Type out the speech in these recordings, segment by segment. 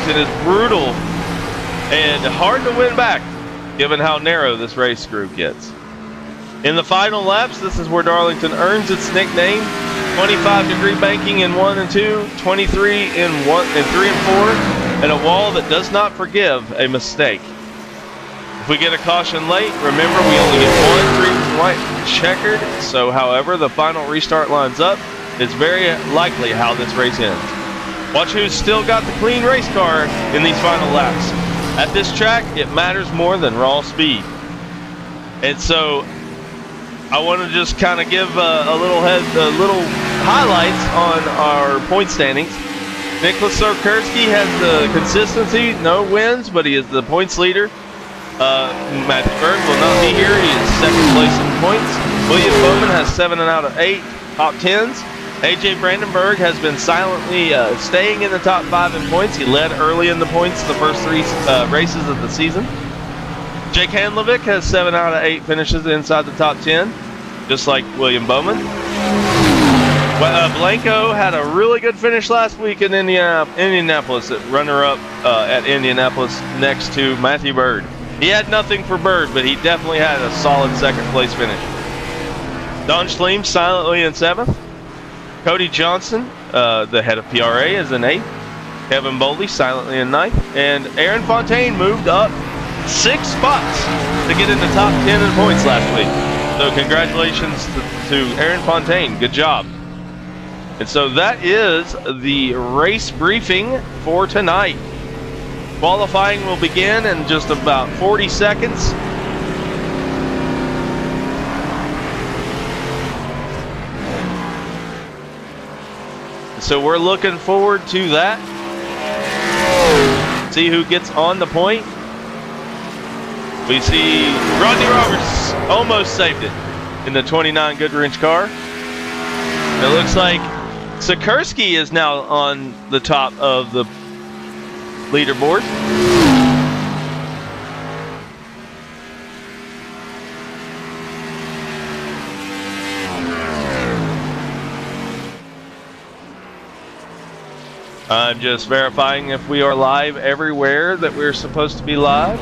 Darlington is brutal and hard to win back, given how narrow this race group gets. In the final laps, this is where Darlington earns its nickname. 25-degree banking in 1 and 2, 23 in 1 and 3 and 4, and a wall that does not forgive a mistake. If we get a caution late, remember we only get one green and white checkered, so however the final restart lines up, it's very likely how this race ends. Watch who's still got the clean race car in these final laps. At this track, it matters more than raw speed. And so I want to just kind of give a little highlights on our point standings. Nicholas Sekerski has the consistency, no wins, but he is the points leader. Matthew Berg will not be here. He is second place in points. William Bowman has 7 out of 8 top 10s. AJ Brandenburg has been silently staying in the top 5 in points. He led early in the points the first 3 races of the season. Jake Handlovic has 7 out of 8 finishes inside the top 10, just like William Bowman. Blanco had a really good finish last week in Indianapolis, at runner-up at Indianapolis next to Matthew Bird. He had nothing for Bird, but he definitely had a solid second-place finish. Don Schleem silently in 7th. Cody Johnson, the head of PRA, is in 8th. Kevin Boldy silently in 9th. And Aaron Fontaine moved up 6 spots to get in the top 10 in points last week. So congratulations to Aaron Fontaine. Good job. And so that is the race briefing for tonight. Qualifying will begin in just about 40 seconds. So we're looking forward to that. See who gets on the point. We see Rodney Roberts almost saved it in the 29 Goodwrench car. It looks like Sekerski is now on the top of the leaderboard. I'm just verifying if we are live everywhere that we're supposed to be live.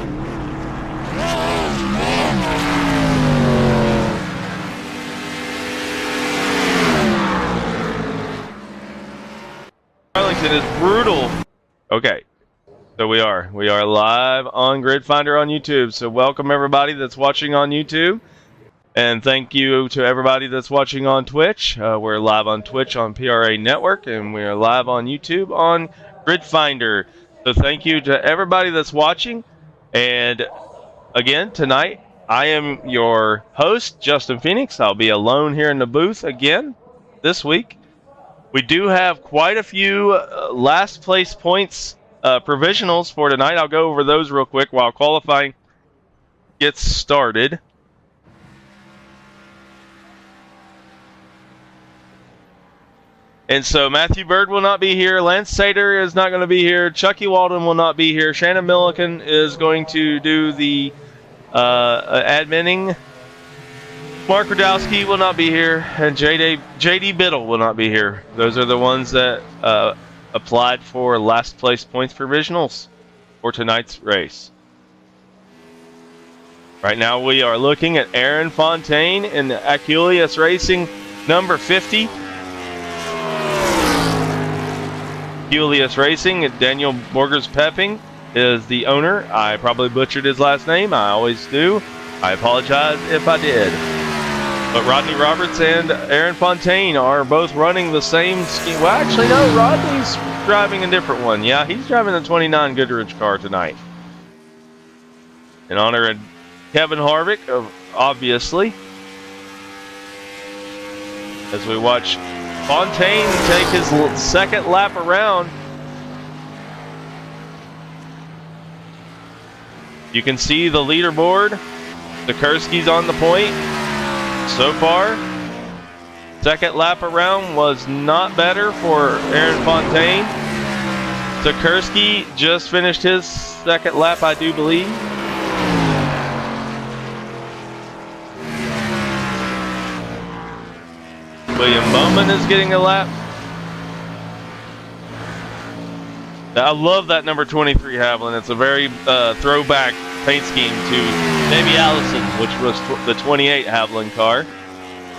Darlington is brutal. Okay, so we are live on Grid Finder on YouTube. So welcome everybody that's watching on YouTube. And thank you to everybody that's watching on Twitch. We're live on Twitch on PRA Network, and we're live on YouTube on Grid Finder. So thank you to everybody that's watching. And again, tonight, I am your host, Justin Phoenix. I'll be alone here in the booth again this week. We do have quite a few last place points provisionals for tonight. I'll go over those real quick while qualifying gets started. And so Matthew Bird will not be here. Lance Sater is not going to be here. Chucky Walden will not be here. Shannon Milliken is going to do the adminning. Mark Radowski will not be here. And JD Biddle will not be here. Those are the ones that applied for last place points provisionals for tonight's race. Right now we are looking at Aaron Fontaine in the Aculeus Racing number 50. Aculeus Racing, Daniel Borgers-Pepping is the owner. I probably butchered his last name. I always do. I apologize if I did. But Rodney Roberts and Aaron Fontaine are both running the same scheme. Well, actually, no. Rodney's driving a different one. Yeah, he's driving the 29 Goodwrench car tonight. In honor of Kevin Harvick, obviously. As we watch Fontaine take his second lap around. You can see the leaderboard. Sekerski's on the point so far. Second lap around was not better for Aaron Fontaine. Sekerski just finished his second lap, I do believe. William Bowman is getting a lap. I love that number 23 Haviland. It's a very throwback paint scheme to Davey Allison, which was the 28 Haviland car.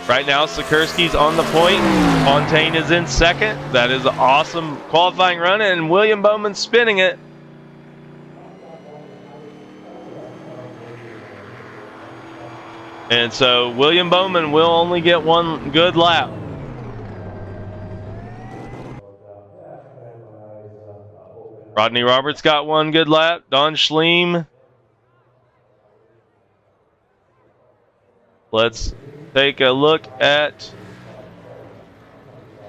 Right now, Sekerski's on the point. Fontaine is in second. That is an awesome qualifying run, and William Bowman spinning it. And so William Bowman will only get one good lap. Rodney Roberts got one good lap. Don Schleem. Let's take a look at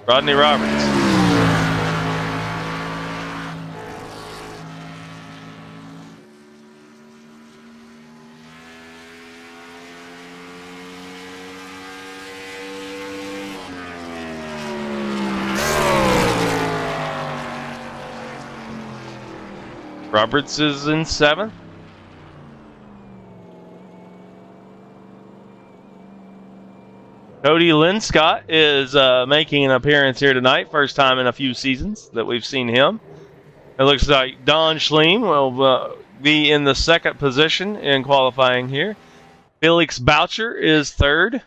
Rodney Roberts. Roberts is in seventh. Cody Linscott is making an appearance here tonight. First time in a few seasons that we've seen him. It looks like Don Schleem will be in the second position in qualifying here. Felix Boucher is third.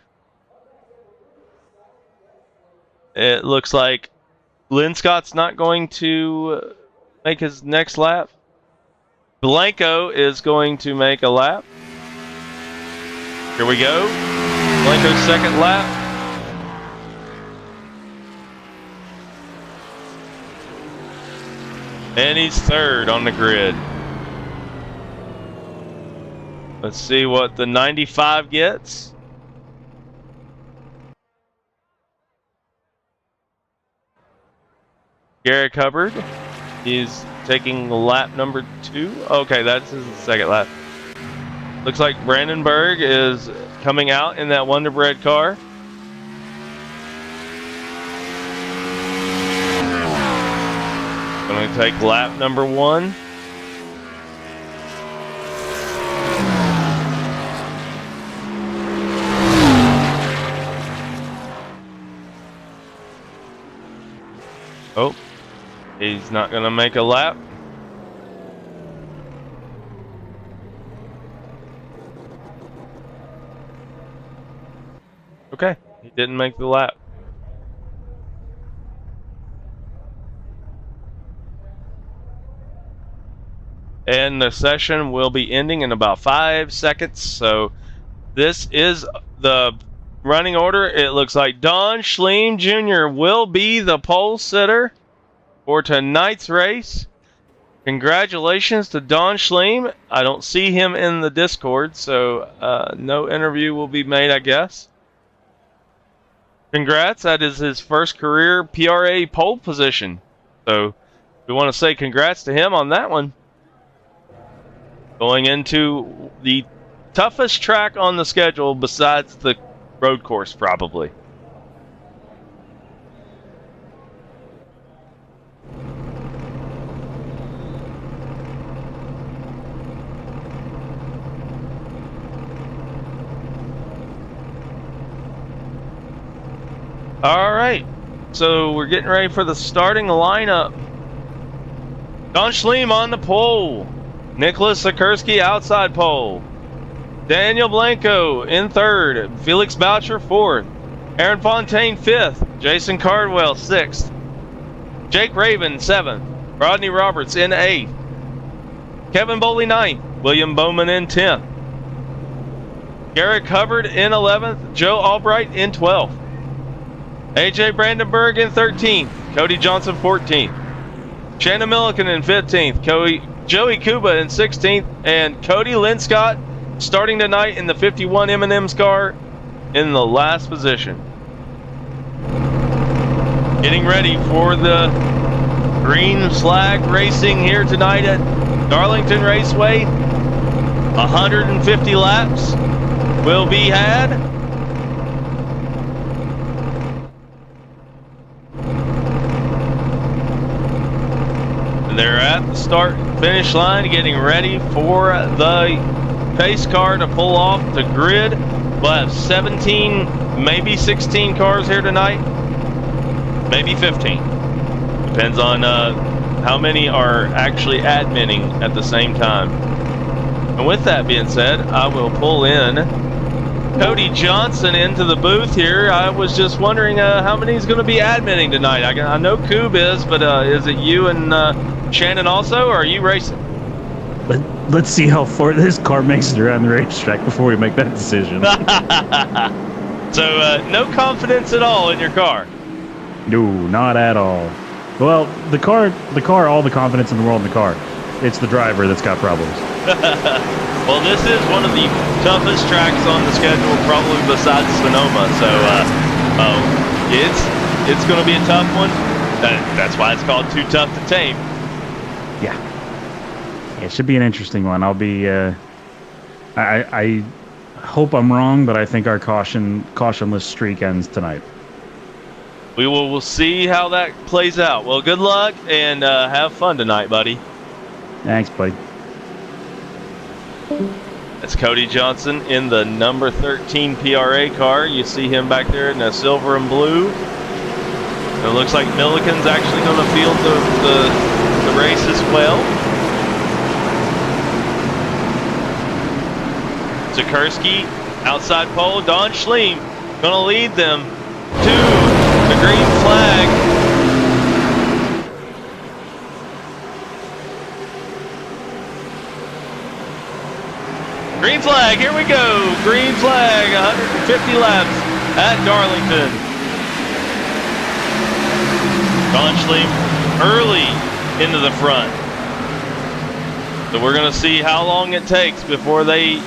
It looks like Linscott's not going to make his next lap. Blanco is going to make a lap. Here we go. Blanco's second lap. And he's third on the grid. Let's see what the 95 gets. Garrick Hubbard. He's taking lap number 2. Okay, that's his second lap. Looks like Brandon Berg is coming out in that Wonder Bread car. Going to take lap number 1. Oh, he's not going to make a lap. Okay, he didn't make the lap. And the session will be ending in about 5 seconds. So this is the running order. It looks like Don Schleem Jr. will be the pole sitter for tonight's race. Congratulations to Don Schleem. I don't see him in the Discord, so no interview will be made, I guess. Congrats, that is his first career PRA pole position. So we want to say congrats to him on that one. Going into the toughest track on the schedule besides the road course, probably. All right, so we're getting ready for the starting lineup. Don Schleem on the pole. Nicholas Sekerski outside pole. Daniel Blanco in third. Felix Boucher fourth. Aaron Fontaine fifth. Jason Cardwell sixth. Jake Raven seventh. Rodney Roberts in eighth. Kevin Boley ninth. William Bowman in 10th. Garrick Hubbard in 11th. Joe Albright in 12th. AJ Brandenburg in 13th. Cody Johnson 14th. Shannon Milliken in 15th. Joey Kuba in 16th. And Cody Linscott starting tonight in the 51 M&M's car in the last position. Getting ready for the green flag racing here tonight at Darlington Raceway. 150 laps will be had. They're at the start and finish line getting ready for the pace car to pull off the grid. We'll have 17, maybe 16 cars here tonight. Maybe 15. Depends on how many are actually adminning at the same time. And with that being said, I will pull in Cody Johnson into the booth here. I was just wondering how many is going to be adminning tonight. I know Coob is, but is it you and Shannon also, or are you racing? Let's see how far this car makes it around the racetrack before we make that decision. So no confidence at all in your car? No, not at all. Well, the car, all the confidence in the world in the car. It's the driver that's got problems. Well, this is one of the toughest tracks on the schedule, probably besides Sonoma. So it's going to be a tough one. That's why it's called Too Tough to Tame. Yeah, it should be an interesting one. I'll be. I hope I'm wrong, but I think our cautionless streak ends tonight. We'll see how that plays out. Well, good luck and have fun tonight, buddy. Thanks, buddy. That's Cody Johnson in the number 13 PRA car. You see him back there in the silver and blue. It looks like Milliken's actually going to field the race as well. Sekerski, outside pole. Don Schleem going to lead them to the green flag. Green flag, here we go. Green flag, 150 laps at Darlington. Don Schleem early into the front. So we're going to see how long it takes before they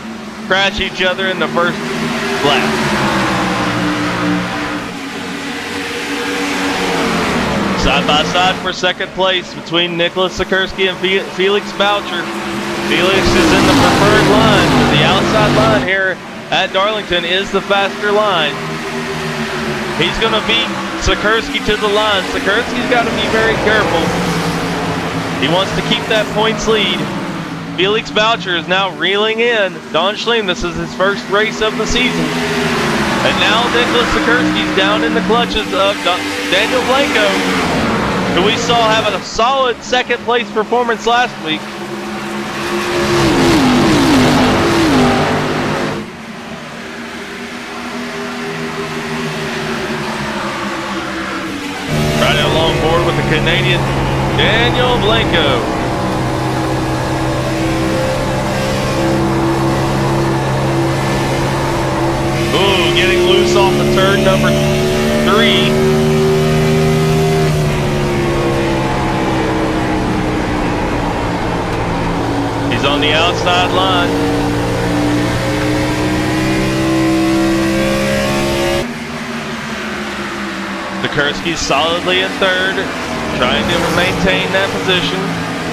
crash each other in the first lap. Side by side for second place between Nicholas Sekerski and Felix Boucher. Felix is in the preferred line. The outside line here at Darlington is the faster line. He's going to beat Sekerski to the line. Sekerski's got to be very careful. He wants to keep that points lead. Felix Boucher is now reeling in. Don Schleem, this is his first race of the season. And now Nicholas Sekerski's down in the clutches of Daniel Blanco, who we saw have a solid second place performance last week. Right along board with the Canadian Daniel Blanco. Ooh, getting loose off the turn number 3. He's on the outside line. Sekerski's solidly in third, trying to maintain that position.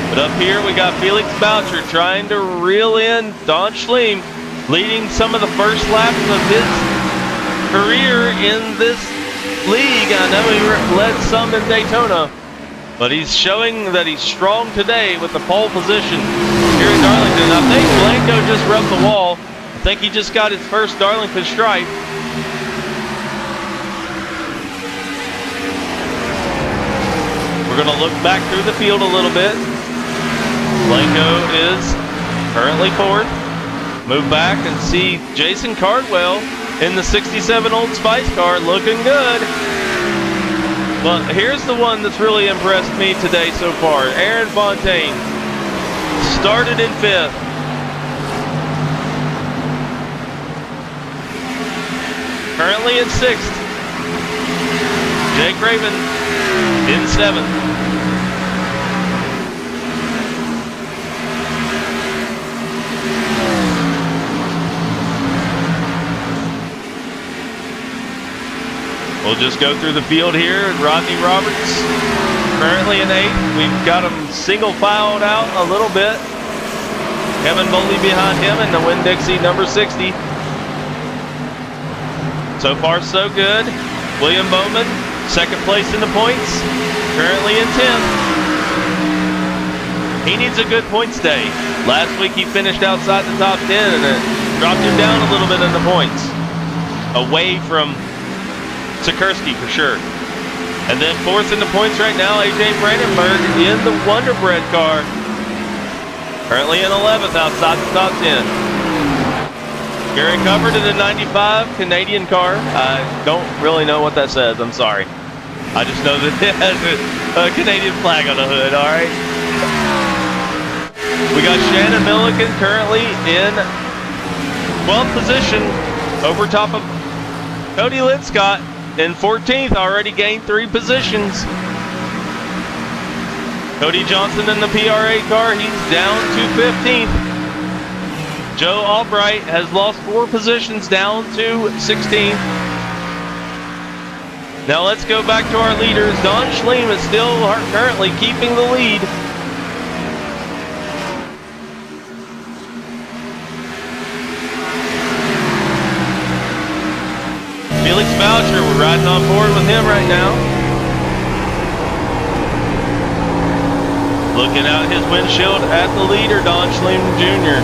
But up here we got Felix Boucher trying to reel in Don Schleem, leading some of the first laps of his career in this league. I know he led some in Daytona, but he's showing that he's strong today with the pole position here in Darlington. I think Blanco just rubbed the wall. I think he just got his first Darlington stripe. We're going to look back through the field a little bit. Blanco is currently fourth. Move back and see Jason Cardwell in the 67 Old Spice car looking good. But here's the one that's really impressed me today so far. Aaron Fontaine started in 5th. Currently in 6th. Jake Raven in 7th. We'll just go through the field here. Rodney Roberts currently in 8th. We've got him single filed out a little bit. Kevin Boley behind him in the Winn-Dixie number 60. So far so good. William Bowman, second place in the points, currently in 10th. He needs a good points day. Last week he finished outside the top 10 and it dropped him down a little bit in the points. Away from Sekerski for sure. And then fourth in the points right now, AJ Brandenburg in the Wonder Bread car. Currently in 11th outside the top 10. Gary Covered in the 95 Canadian car. I don't really know what that says. I'm sorry. I just know that it has a Canadian flag on the hood, all right? We got Shannon Milliken currently in 12th position over top of Cody Linscott in 14th, already gained 3 positions. Cody Johnson in the PRA car, he's down to 15th. Joe Albright has lost 4 positions down to 16th. Now let's go back to our leaders. Don Schleem is still currently keeping the lead. Felix Boucher, we're riding on board with him right now. Looking out his windshield at the leader, Don Schleem Jr.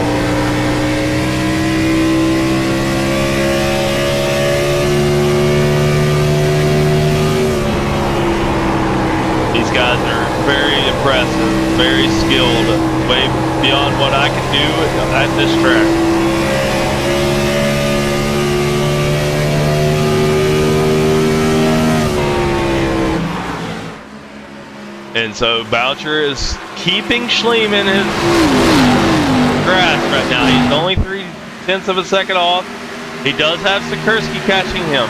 These guys are very impressive, very skilled, way beyond what I can do at this track. And so Boucher is keeping Schleem in his grasp right now. He's only 0.3 of a second off. He does have Sekerski catching him.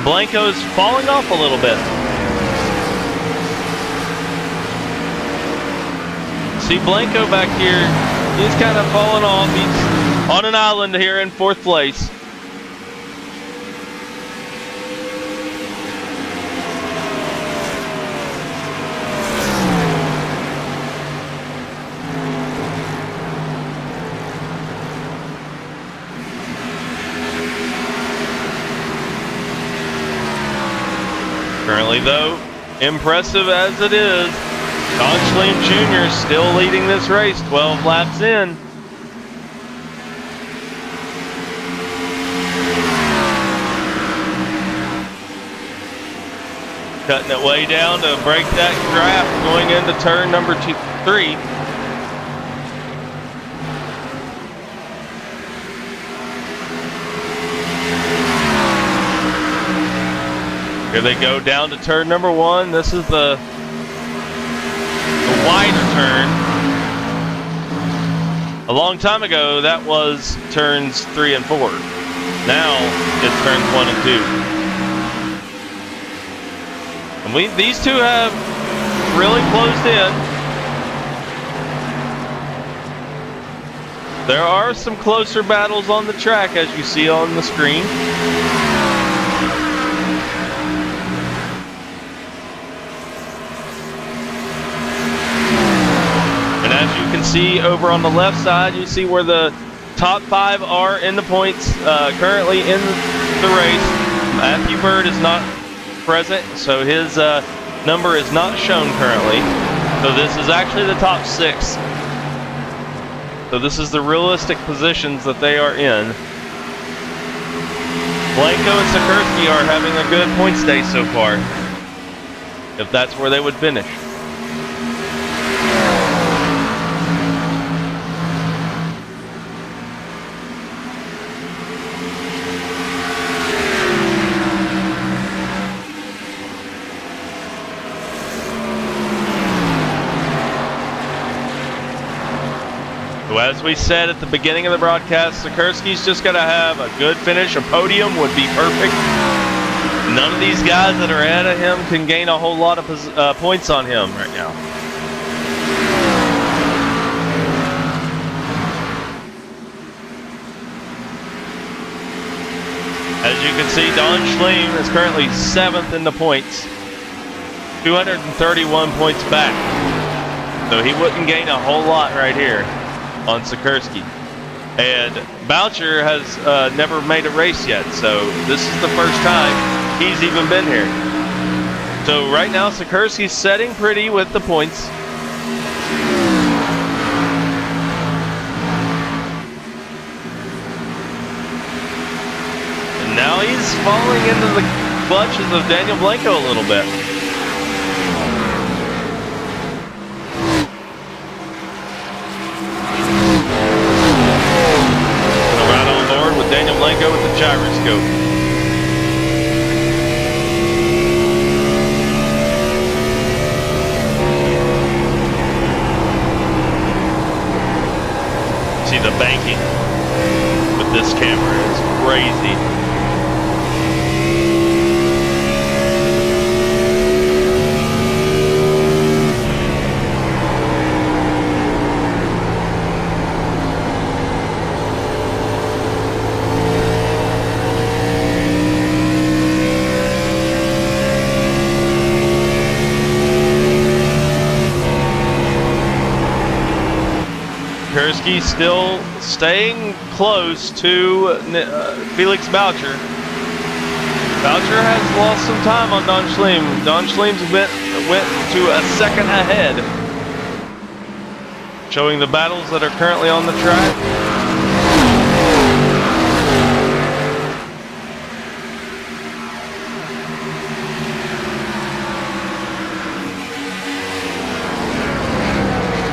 Blanco's falling off a little bit. See Blanco back here, he's kind of falling off. He's on an island here in 4th place. Currently, though, impressive as it is, Don Schleem Jr. still leading this race, 12 laps in. Cutting it way down to break that draft going into turn number 3. Here they go down to turn number 1. This is the wider turn. A long time ago, that was turns 3 and 4. Now it's turns 1 and 2. And these two have really closed in. There are some closer battles on the track, as you see on the screen. As you can see over on the left side, you see where the top 5 are in the points currently in the race. Matthew Bird is not present, so his number is not shown currently. So this is actually the top 6. So this is the realistic positions that they are in. Blanco and Sekerski are having a good points day so far, if that's where they would finish. So as we said at the beginning of the broadcast, Sekerski's just got to have a good finish. A podium would be perfect. None of these guys that are ahead of him can gain a whole lot of points on him right now. As you can see, Don Schleem is currently 7th in the points. 231 points back. So he wouldn't gain a whole lot right here on Sekerski. And Boucher has never made a race yet, so this is the first time he's even been here. So right now Sekerski's setting pretty with the points. And now he's falling into the clutches of Daniel Blanco a little bit. Right on board with Daniel Blanco with the gyroscope. See the banking with this camera is crazy. Sekerski still staying close to Felix Boucher. Boucher has lost some time on Don Schleem. Don Schleem's went to a second ahead, showing the battles that are currently on the track.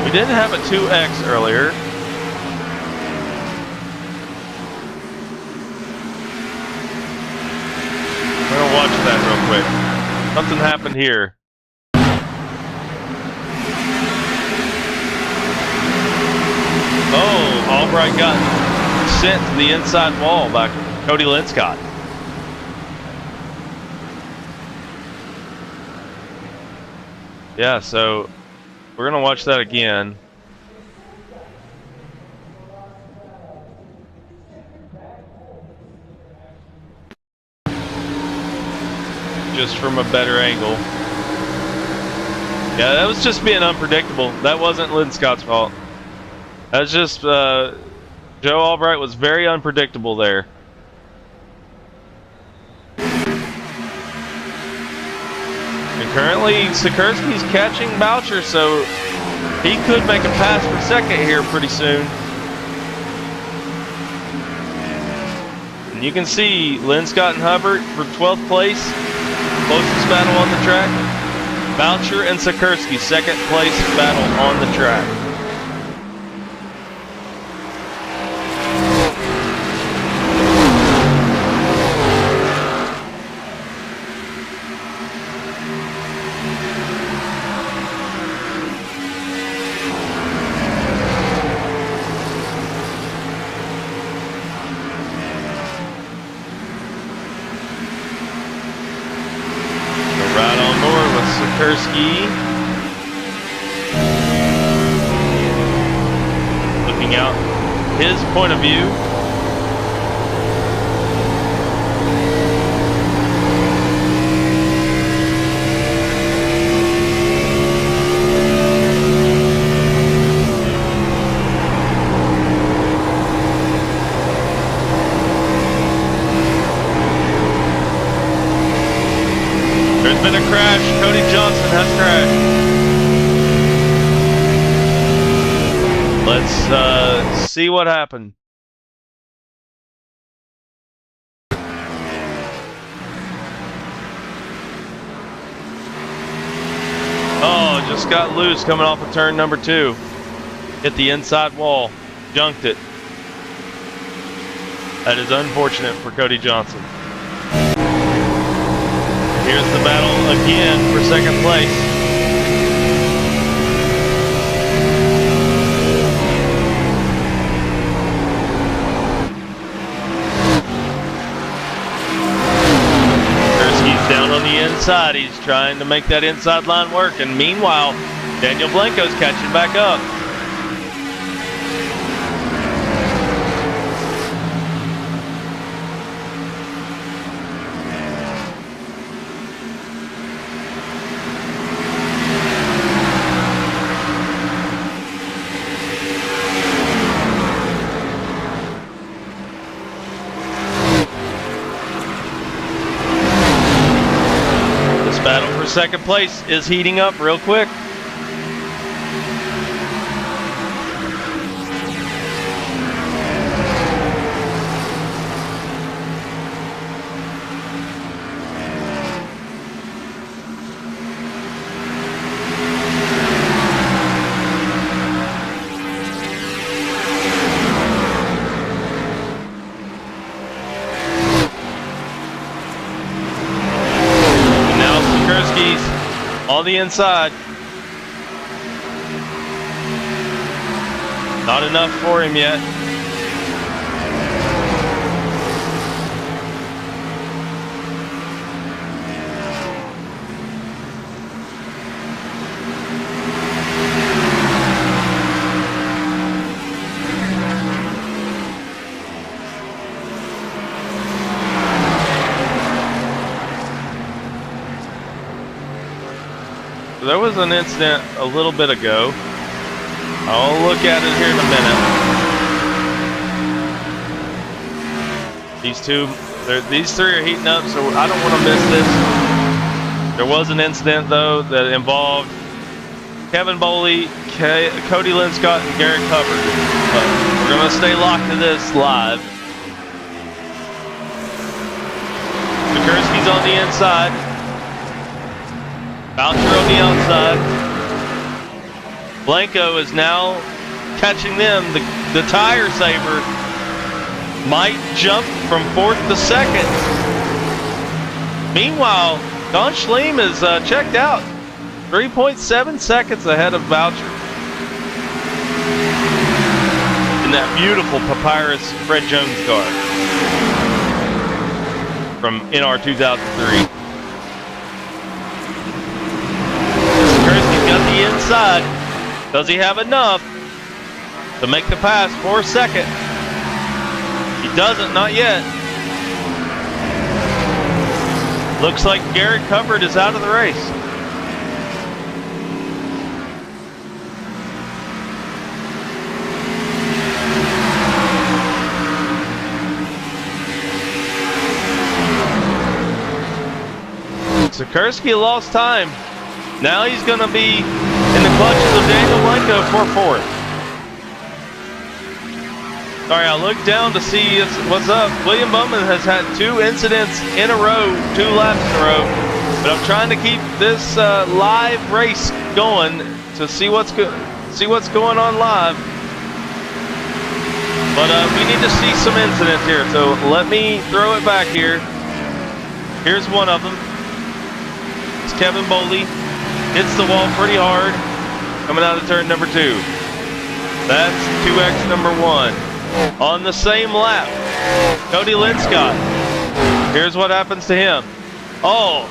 We didn't have a 2X earlier. We're gonna watch that real quick. Something happened here. Oh, Albright got sent to the inside wall by Cody Linscott. Yeah, so we're gonna watch that again. Just from a better angle. Yeah, that was just being unpredictable. That wasn't Linscott's fault. That was just Joe Albright was very unpredictable there. And currently, Sekerski's catching Boucher, so he could make a pass for second here pretty soon. And you can see Linscott and Hubbard for 12th place, closest battle on the track. Boucher and Sekerski, second place battle on the track. Sekerski looking out his point of view. There's been a crash. Cody Johnson has crashed. Let's see what happened. Oh, just got loose coming off of turn number 2. Hit the inside wall. Junked it. That is unfortunate for Cody Johnson. Here's the battle again for second place. Sekerski's down on the inside. He's trying to make that inside line work. And meanwhile, Daniel Blanco's catching back up. Battle for second place is heating up real quick. On the inside. Not enough for him yet. There was an incident a little bit ago. I'll look at it here in a minute. These three are heating up, so I don't want to miss this. There was an incident though that involved Kevin Boley, Cody Linscott, and Garrett Hubbard. We're going to stay locked to this live. Sekerski's on the inside. Boucher on the outside. Blanco is now catching them. The tire saver might jump from 4th to 2nd. Meanwhile, Don Schleem is checked out. 3.7 seconds ahead of Boucher. In that beautiful Papyrus Fred Jones car from NR 2003. Got the inside. Does he have enough to make the pass for 2nd? He doesn't, not yet. Looks like Garrett Hubbard is out of the race. Sekerski lost time. Now he's going to be in the clutches of Daniel Blanco for 4th. Sorry, I looked down to see what's up. William Bowman has had 2 incidents in a row, 2 laps in a row. But I'm trying to keep this live race going to see what's going on live. But we need to see some incidents here, so let me throw it back here. Here's one of them. It's Kevin Boley. Hits the wall pretty hard coming out of turn number 2. That's 2X number 1. On the same lap, Cody Linscott. Here's what happens to him. Oh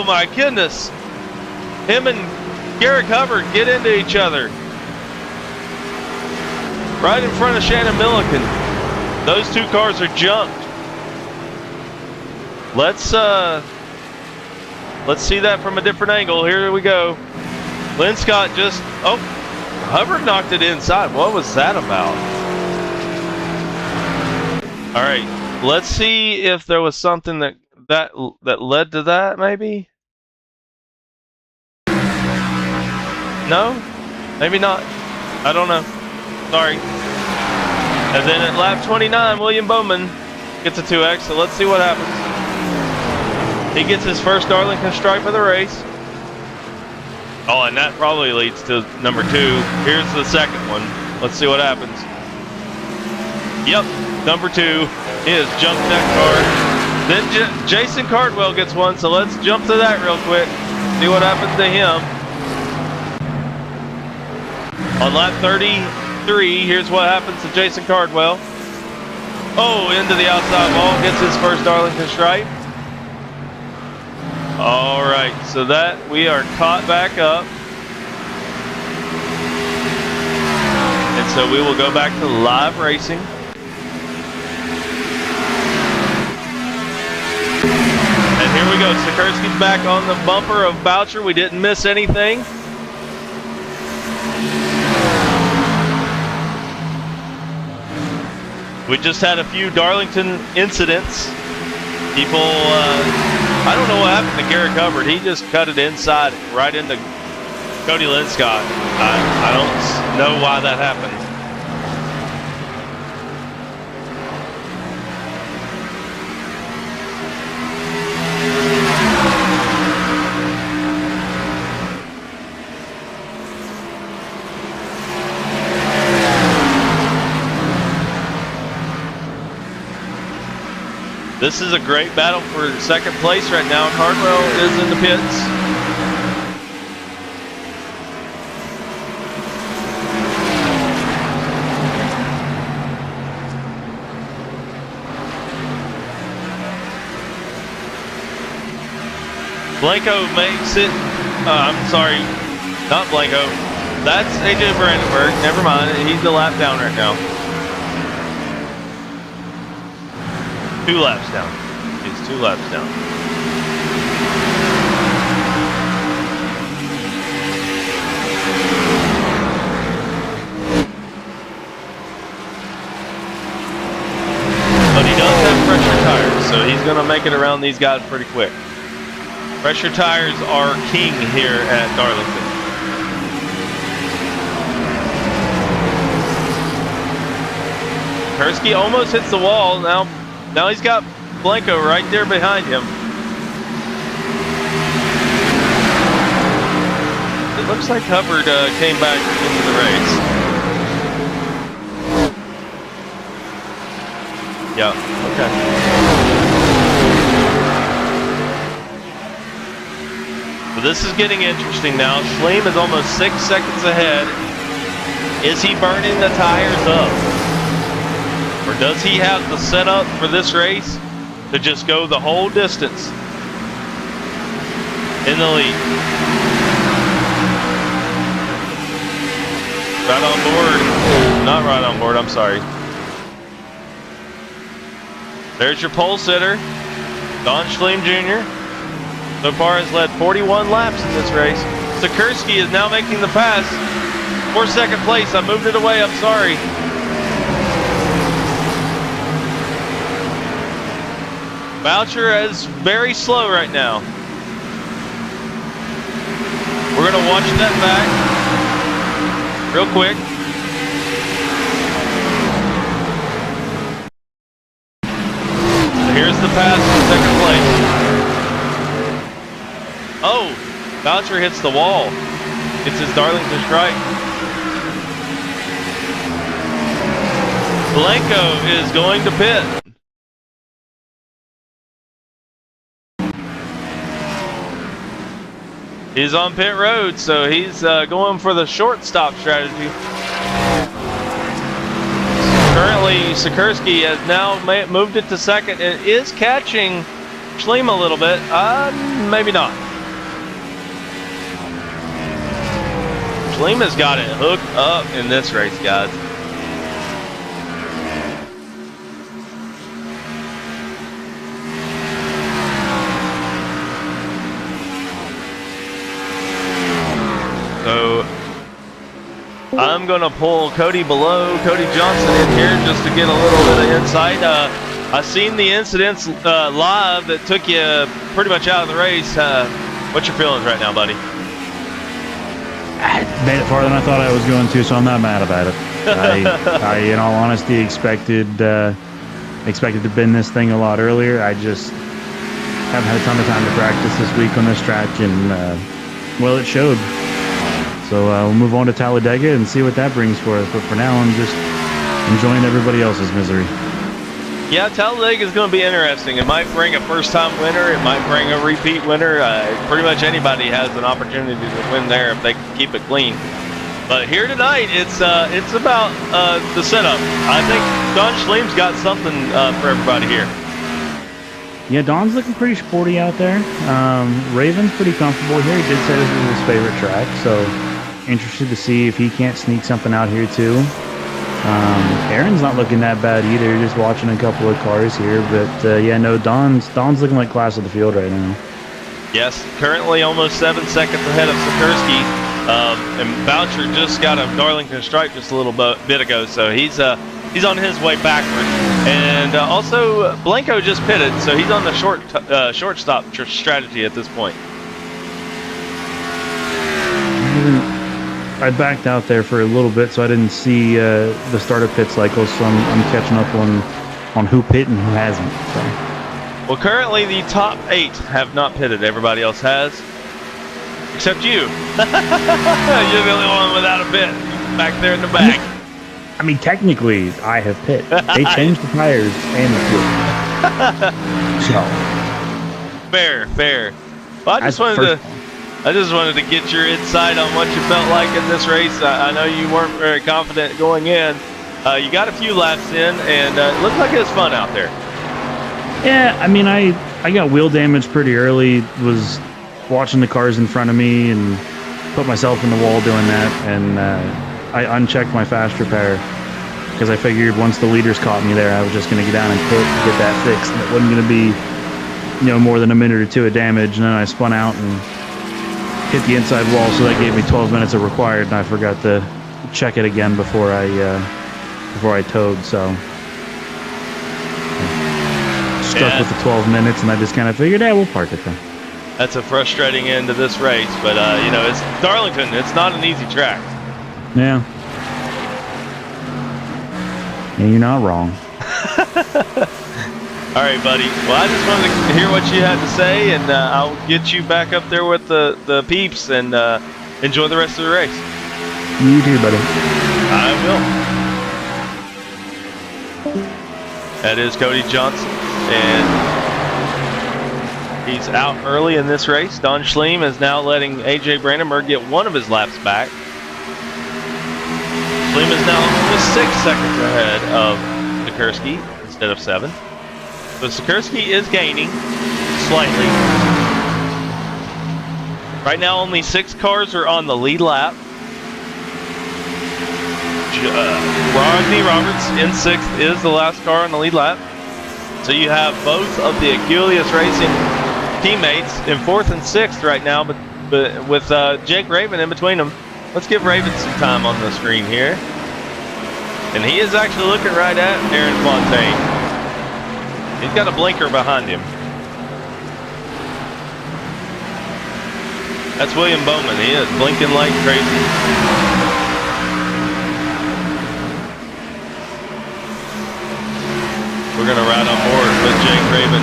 my goodness. Him and Garrett Hubbard get into each other. Right in front of Shannon Milliken. Those 2 cars are jumped. Let's see that from a different angle. Here we go. Linscott just, Hubbard knocked it inside. What was that about? All right, let's see if there was something that led to that, maybe? No? Maybe not. I don't know. Sorry. And then at lap 29, William Bowman gets a 2X, so let's see what happens. He gets his first Darlington stripe of the race. Oh, and that probably leads to number 2. Here's the second one. Let's see what happens. Yep, number 2 is jumped that car. Then Jason Cardwell gets one, so let's jump to that real quick. See what happens to him. On lap 33, here's what happens to Jason Cardwell. Oh, into the outside wall, gets his first Darlington stripe. All right, so that we are caught back up. And so we will go back to live racing. And here we go, Sekerski's back on the bumper of Boucher. We didn't miss anything. We just had a few Darlington incidents. People, I don't know what happened to Garrett Hubbard. He just cut it inside, right into Cody Linscott. I don't know why that happened. This is a great battle for 2nd place right now. Cardwell is in the pits. Blanco makes it. I'm sorry, not Blanco. That's AJ Brandenburg. Never mind. He's a lap down right now. 2 laps down. He's 2 laps down. But he does have pressure tires, so he's going to make it around these guys pretty quick. Pressure tires are king here at Darlington. Sekerski almost hits the wall. Now he's got Blanco right there behind him. It looks like Hubbard came back into the race. Yeah, okay. So this is getting interesting now. Schleem is almost 6 seconds ahead. Is he burning the tires up? Or does he have the setup for this race to just go the whole distance in the lead? Right on board. Not right on board, I'm sorry. There's your pole sitter, Don Schleem Jr. So far has led 41 laps in this race. Sekerski is now making the pass for second place. I moved it away, I'm sorry. Boucher is very slow right now. We're going to watch that back real quick. So here's the pass for second place. Oh, Boucher hits the wall. It's his Darlington strike. Blanco is going to pit. He's on pit road, so he's going for the shortstop strategy. Currently, Sekerski has now moved it to second and is catching Schleem a little bit. Maybe not. Schleem has got it hooked up in this race, guys. So I'm going to pull Cody Johnson in here just to get a little bit of insight. I've seen the incidents live that took you pretty much out of the race. What's your feelings right now, buddy? I made it farther than I thought I was going to, so I'm not mad about it. I in all honesty, expected to bin this thing a lot earlier. I just haven't had a ton of time to practice this week on this track, and well, it showed. So we'll move on to Talladega and see what that brings for us. But for now, I'm just enjoying everybody else's misery. Yeah, Talladega is going to be interesting. It might bring a first-time winner. It might bring a repeat winner. Pretty much anybody has an opportunity to win there if they can keep it clean. But here tonight, it's about the setup. I think Don Schleem's got something for everybody here. Yeah, Don's looking pretty sporty out there. Raven's pretty comfortable here. He did say this was his favorite track, so interested to see if he can't sneak something out here too. Aaron's not looking that bad either. Just watching a couple of cars here, but yeah, no, Don's looking like class of the field right now. Yes, currently almost 7 seconds ahead of Sekerski, and Boucher just got a Darlington stripe just a little bit ago, so he's on his way backward. And also Blanco just pitted, so he's on the shortstop strategy at this point. I backed out there for a little bit, so I didn't see the start of pit cycle, so I'm catching up on who pit and who hasn't. So. Well, currently the top 8 have not pitted. Everybody else has, except you. You're the only one without a pit back there in the back. I mean, technically, I have pit. They changed the tires and the fuel. So. Fair. Well, I just wanted to get your insight on what you felt like in this race. I know you weren't very confident going in. You got a few laps in, and it looked like it was fun out there. Yeah, I mean, I got wheel damage pretty early. Was watching the cars in front of me and put myself in the wall doing that. And I unchecked my fast repair because I figured once the leaders caught me there, I was just going to get down and pit and get that fixed. And it wasn't going to be, more than a minute or two of damage. And then I spun out and hit the inside wall, so that gave me 12 minutes of required, and I forgot to check it again before I towed. So stuck with the 12 minutes, and I just kind of figured, we'll park it then. That's a frustrating end to this race, but it's Darlington. It's not an easy track. Yeah. And you're not wrong. All right, buddy. Well, I just wanted to hear what you had to say, and I'll get you back up there with the peeps and enjoy the rest of the race. You too, buddy. I will. That is Cody Johnson, and he's out early in this race. Don Schleem is now letting A.J. Brandenburg get one of his laps back. Schleem is now almost 6 seconds ahead of Sekerski instead of 7. So Sekerski is gaining slightly. Right now, only 6 cars are on the lead lap. Rodney Roberts in 6th is the last car on the lead lap. So you have both of the Agulius Racing teammates in 4th and 6th right now, but with Jake Raven in between them. Let's give Raven some time on the screen here. And he is actually looking right at Aaron Fontaine. He's got a blinker behind him. That's William Bowman. He is blinking like crazy. We're going to ride on board with Jake Raven.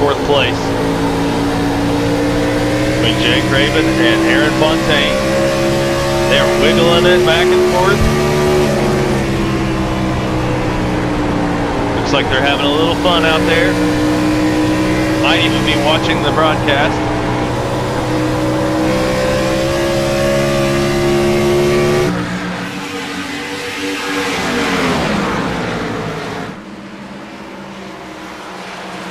Fourth place between Jake Raven and Aaron Fontaine. They're wiggling it back and forth. Looks like they're having a little fun out there. Might even be watching the broadcast.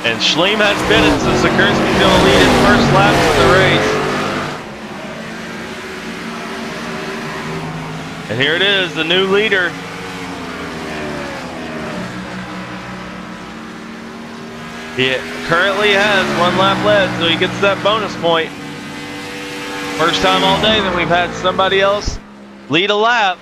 And Schleem has pitted, so Sekerski's going to lead his first lap of the race. And here it is, the new leader. He currently has 1 lap left, so he gets that bonus point. First time all day that we've had somebody else lead a lap.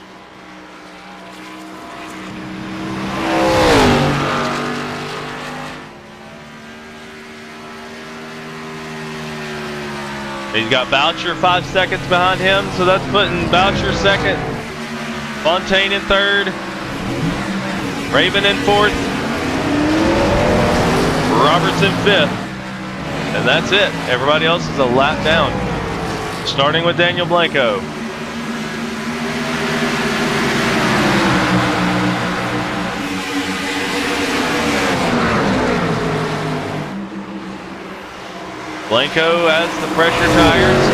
He's got Boucher 5 seconds behind him, so that's putting Boucher 2nd, Fontaine in 3rd, Raven in 4th, Roberts in 5th, and that's it. Everybody else is a lap down, starting with Daniel Blanco. Blanco has the pressure tires.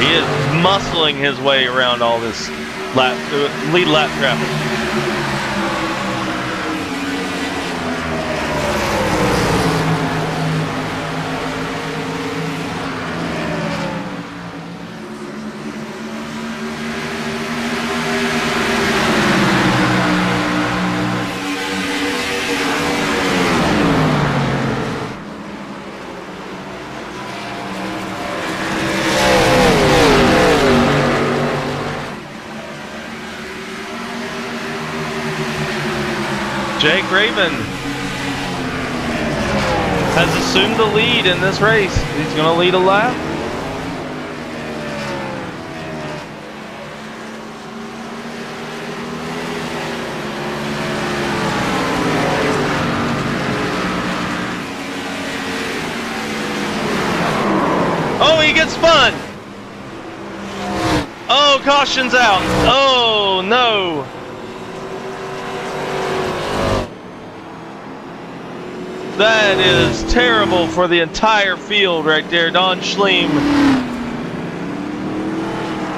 He is muscling his way around all this lead lap traffic. Jake Raven has assumed the lead in this race. He's going to lead a lap. Oh, he gets spun. Oh, caution's out. Oh, no. That is terrible for the entire field right there. Don Schleem.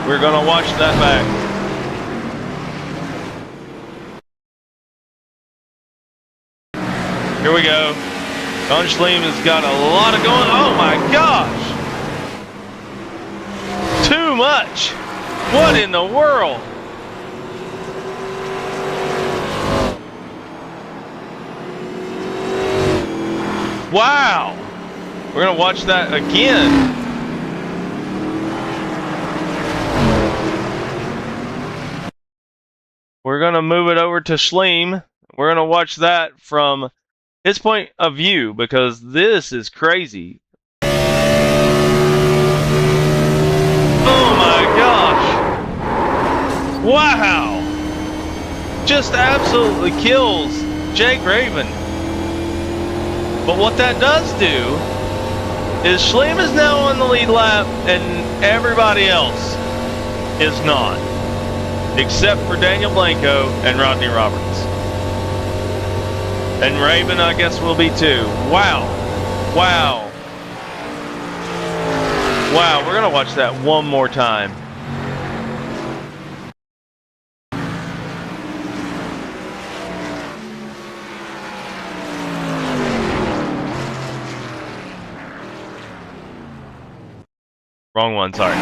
We're going to watch that back. Here we go. Don Schleem has got a lot of going. Oh my gosh. Too much. What in the world? Wow. We're going to watch that again. We're going to move it over to Schleem. We're going to watch that from his point of view because this is crazy. Oh my gosh. Wow. Just absolutely kills Jake Raven. But what that does do is Schleem is now on the lead lap and everybody else is not. Except for Daniel Blanco and Rodney Roberts. And Raven, I guess, will be too. Wow. Wow. Wow, we're going to watch that one more time. Wrong one, sorry.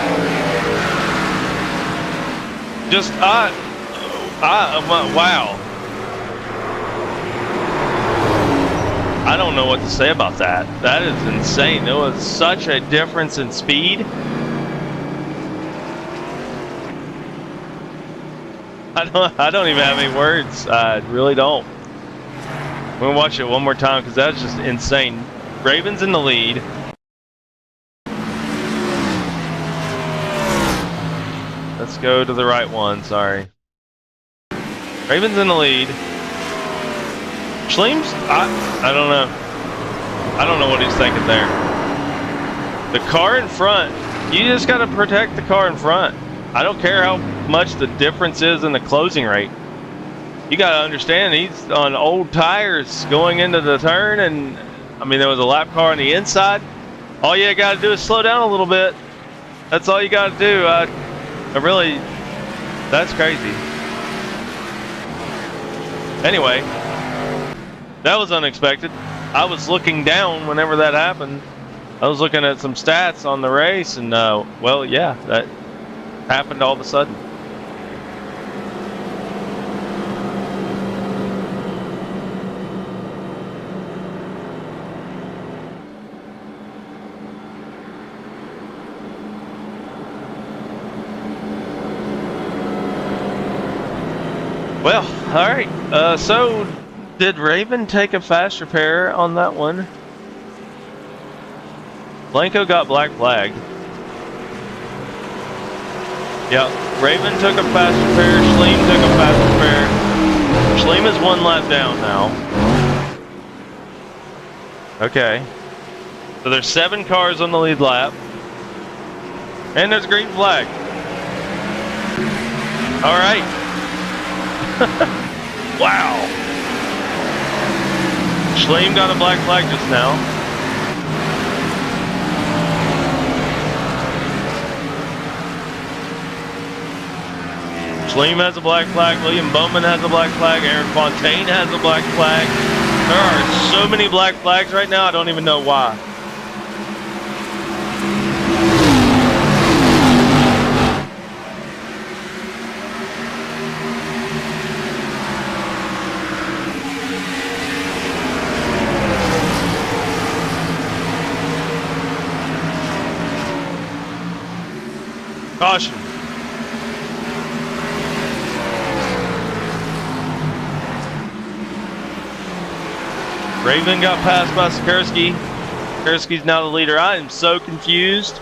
Just, wow. I don't know what to say about that. That is insane. There was such a difference in speed. I don't even have any words. I really don't. We're gonna watch it one more time because that's just insane. Ravens in the lead. Let's go to the right one, sorry. Ravens in the lead. Schleem's, I don't know. I don't know what he's thinking there. The car in front, you just got to protect the car in front. I don't care how much the difference is in the closing rate. You got to understand he's on old tires going into the turn, and I mean there was a lap car on the inside. All you got to do is slow down a little bit. That's all you got to do. I really, that's crazy. Anyway, that was unexpected. I was looking down whenever that happened. I was looking at some stats on the race, and well, yeah, that happened all of a sudden. Well, all right. So, did Raven take a fast repair on that one? Blanco got black flagged. Yeah, Raven took a fast repair. Schleem took a fast repair. Schleem is one lap down now. Okay. So there's 7 cars on the lead lap. And there's a green flag. All right. Wow. Schleem got a black flag just now. Schleem has a black flag. William Bowman has a black flag. Aaron Fontaine has a black flag. There are so many black flags right now, I don't even know why. Caution. Raven got passed by Sekerski. Sekerski's now the leader. I am so confused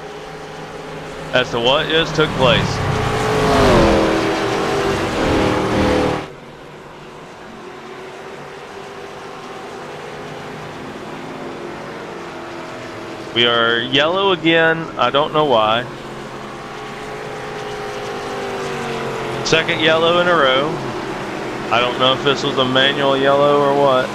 as to what just took place. We are yellow again. I don't know why. Second yellow in a row. I don't know if this was a manual yellow or what.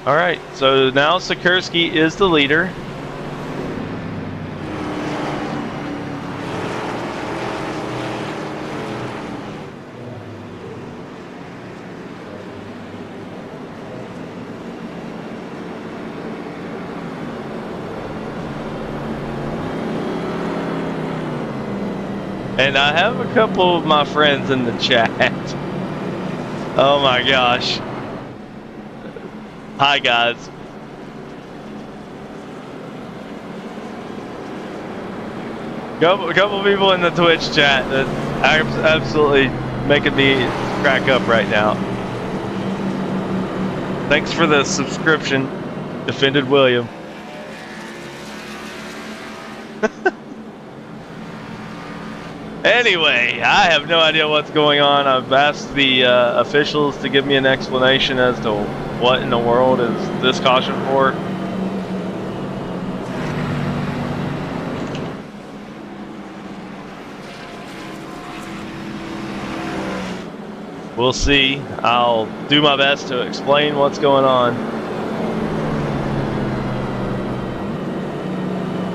All right, so now Sekerski is the leader. And I have a couple of my friends in the chat. Oh my gosh. Hi guys. Couple people in the Twitch chat that are absolutely making me crack up right now. Thanks for the subscription, Defended William. Anyway, I have no idea what's going on. I've asked the officials to give me an explanation as to what in the world is this caution for. We'll see. I'll do my best to explain what's going on.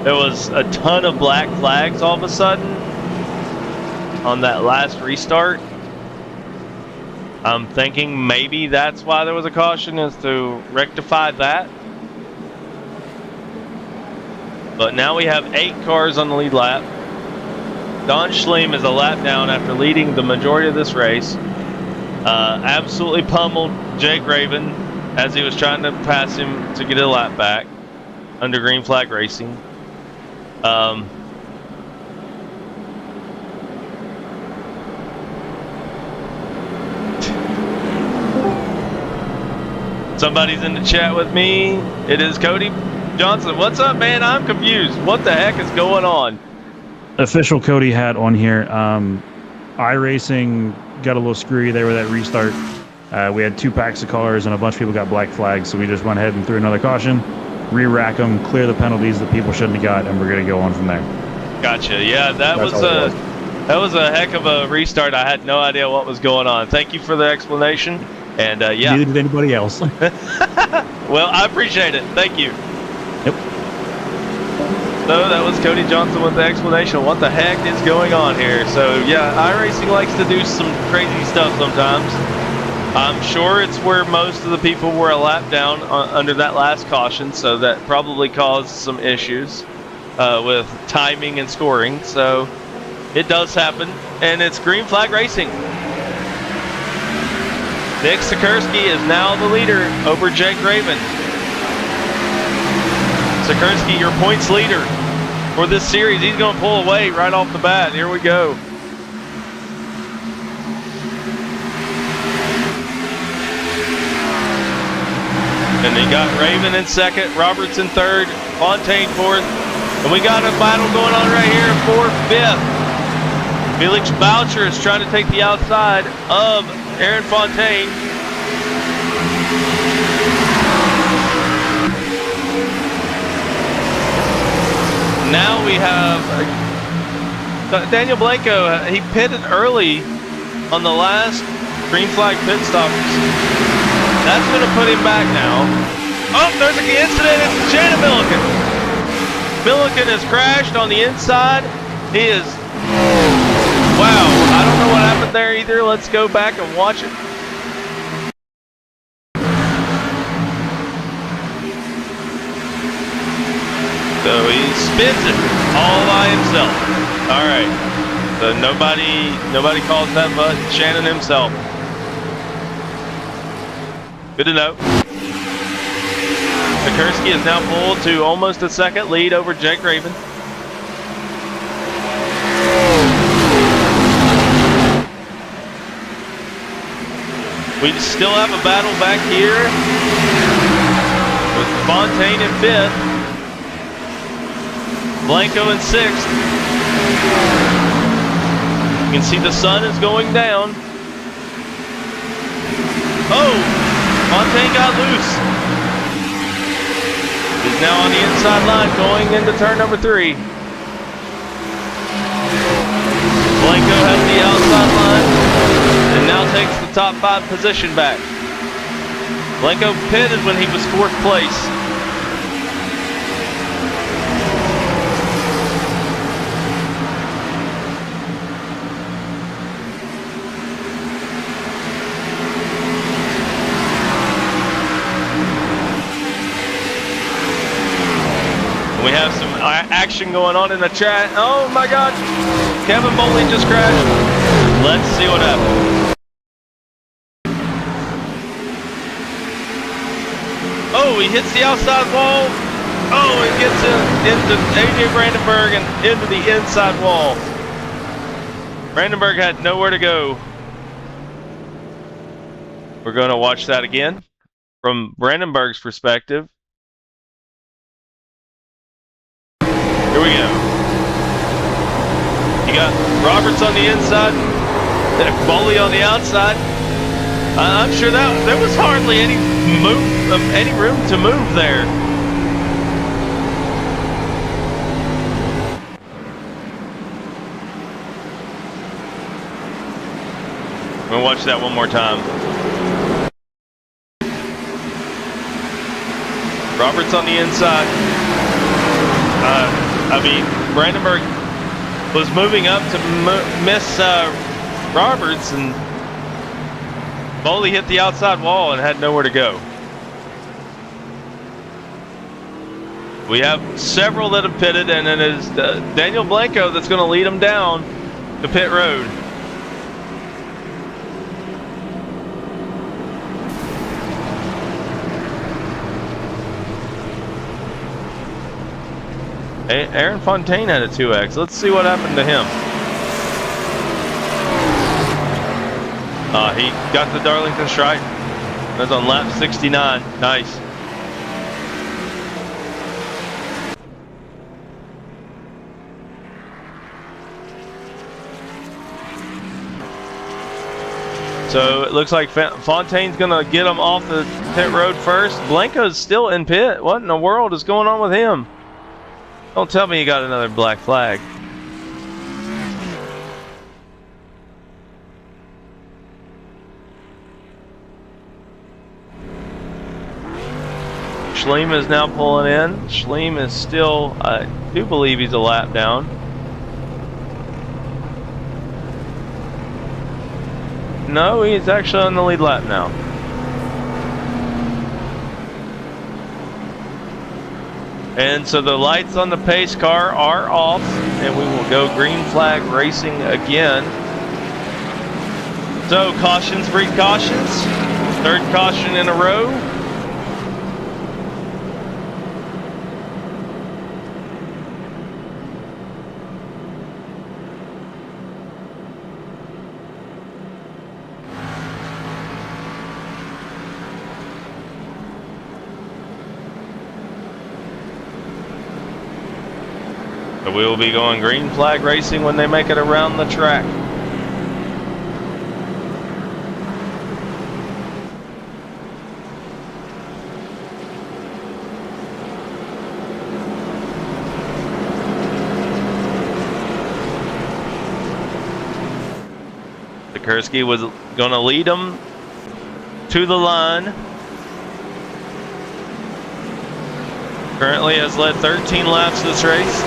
There was a ton of black flags all of a sudden on that last restart. I'm thinking maybe that's why there was a caution, is to rectify that. But now we have 8 cars on the lead lap. Don Schleem is a lap down after leading the majority of this race. Absolutely pummeled Jake Raven as he was trying to pass him to get a lap back under green flag racing. Somebody's in the chat with me. It is Cody Johnson. What's up, man? I'm confused. What the heck is going on? Official Cody hat on here. iRacing got a little screwy there with that restart. We had 2 packs of cars and a bunch of people got black flags, so we just went ahead and threw another caution, re-rack them, clear the penalties that people shouldn't have got, and we're going to go on from there. Gotcha. Yeah, that was a heck of a restart. I had no idea what was going on. Thank you for the explanation. And yeah. Neither did anybody else. Well, I appreciate it. Thank you. Yep. So that was Cody Johnson with the explanation of what the heck is going on here. So yeah, iRacing likes to do some crazy stuff sometimes. I'm sure it's where most of the people were a lap down under that last caution, so that probably caused some issues with timing and scoring. So it does happen, and it's green flag racing. Nick Sekerski is now the leader over Jake Raven. Sekerski, your points leader for this series. He's going to pull away right off the bat. Here we go. And they got Raven in second, Roberts in third, Fontaine fourth. And we got a battle going on right here for fifth. Felix Boucher is trying to take the outside of Aaron Fontaine. Now we have Daniel Blanco. He pitted early on the last green flag pit stop. That's going to put him back now. Oh, there's an incident. It's Shannon Milliken. Milliken has crashed on the inside. He is... Wow, I don't know what happened there either. Let's go back and watch it. So he spins it all by himself. All right. So nobody calls that but Shannon himself. Good to know. Sekerski is now pulled to almost a second lead over Jake Raven. We still have a battle back here with Fontaine in fifth, Blanco in sixth. You can see the sun is going down. Oh, Fontaine got loose. He's now on the inside line going into turn number 3. Blanco has the outside line and now takes the top 5 position back. Blanco pitted when he was 4th place. We have some action going on in the chat. Oh my God, Kevin Bowley just crashed. Let's see what happens. Oh, he hits the outside wall. Oh, it gets into AJ Brandenburg and into the inside wall. Brandenburg had nowhere to go. We're going to watch that again from Brandenburg's perspective. Here we go. You got Roberts on the inside, Bowley on the outside. I'm sure that there was hardly any room to move there. We'll watch that one more time. Roberts on the inside. Brandenburg was moving up to miss Roberts, and Bowley hit the outside wall and had nowhere to go. We have several that have pitted, and it is Daniel Blanco that's going to lead them down to pit road. Aaron Fontaine had a 2X. Let's see what happened to him. He got the Darlington stripe. That's on lap 69. Nice. So it looks like Fontaine's going to get him off the pit road first. Blanco's still in pit. What in the world is going on with him? Don't tell me you got another black flag. Schleem is now pulling in. Schleem is still, I do believe he's a lap down. No, he's actually on the lead lap now. And so the lights on the pace car are off, and we will go green flag racing again. So cautions breed cautions. 3rd caution in a row. So we will be going green flag racing when they make it around the track. Sekerski was going to lead them to the line. Currently has led 13 laps this race.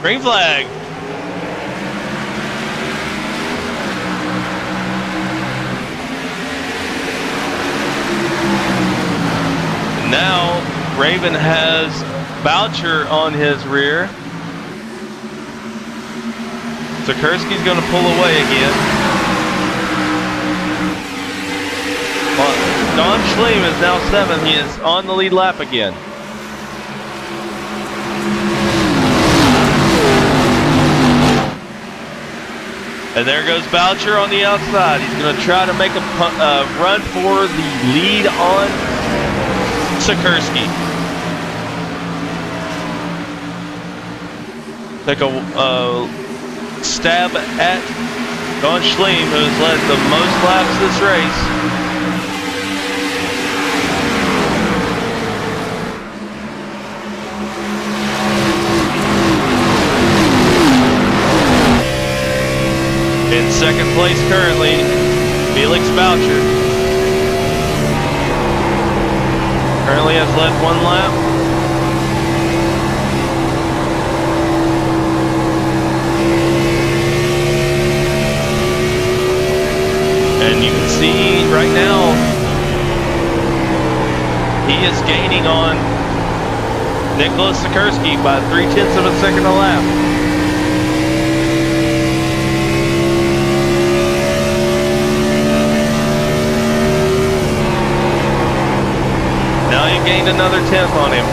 Green flag. Now Raven has Boucher on his rear. Sekerski's going to pull away again. Well, Don Schleem is now 7th. He is on the lead lap again. And there goes Boucher on the outside. He's going to try to make a run for the lead on Sekerski. Take a stab at Don Schleem, who has led the most laps this race. second place currently, Felix Boucher. Currently has led 1 lap. And you can see right now, he is gaining on Nicholas Sekerski by 0.3 of a second a lap. Now he gained another 10th on him.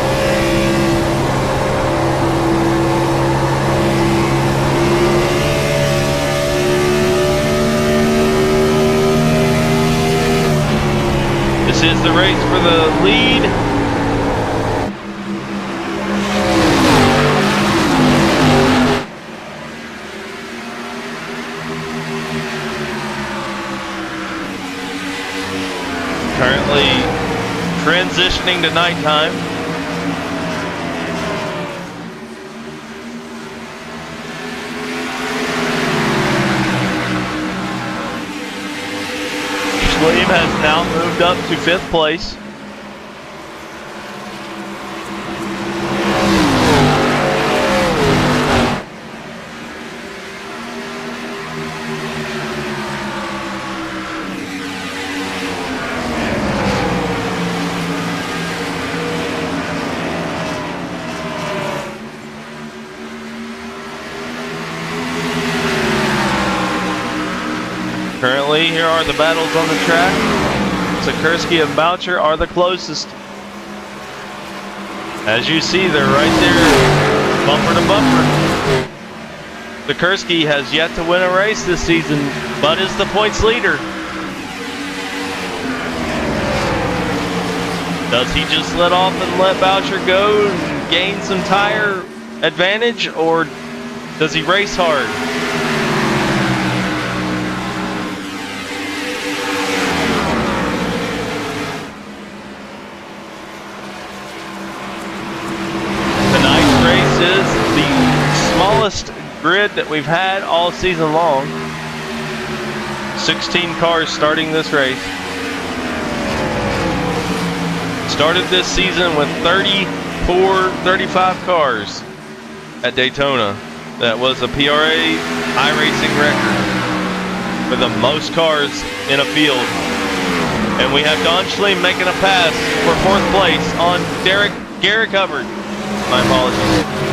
This is the race for the lead. Currently transitioning to nighttime. William has now moved up to 5th place. Currently, here are the battles on the track. Sekerski and Boucher are the closest. As you see, they're right there, bumper to bumper. Sekerski has yet to win a race this season, but is the points leader. Does he just let off and let Boucher go and gain some tire advantage, or does he race hard? Smallest grid that we've had all season long. 16 cars starting this race. Started this season with 35 cars at Daytona. That was a PRA iRacing record for the most cars in a field. And we have Don Schleem making a pass for 4th place on Garrick Hubbard. My apologies.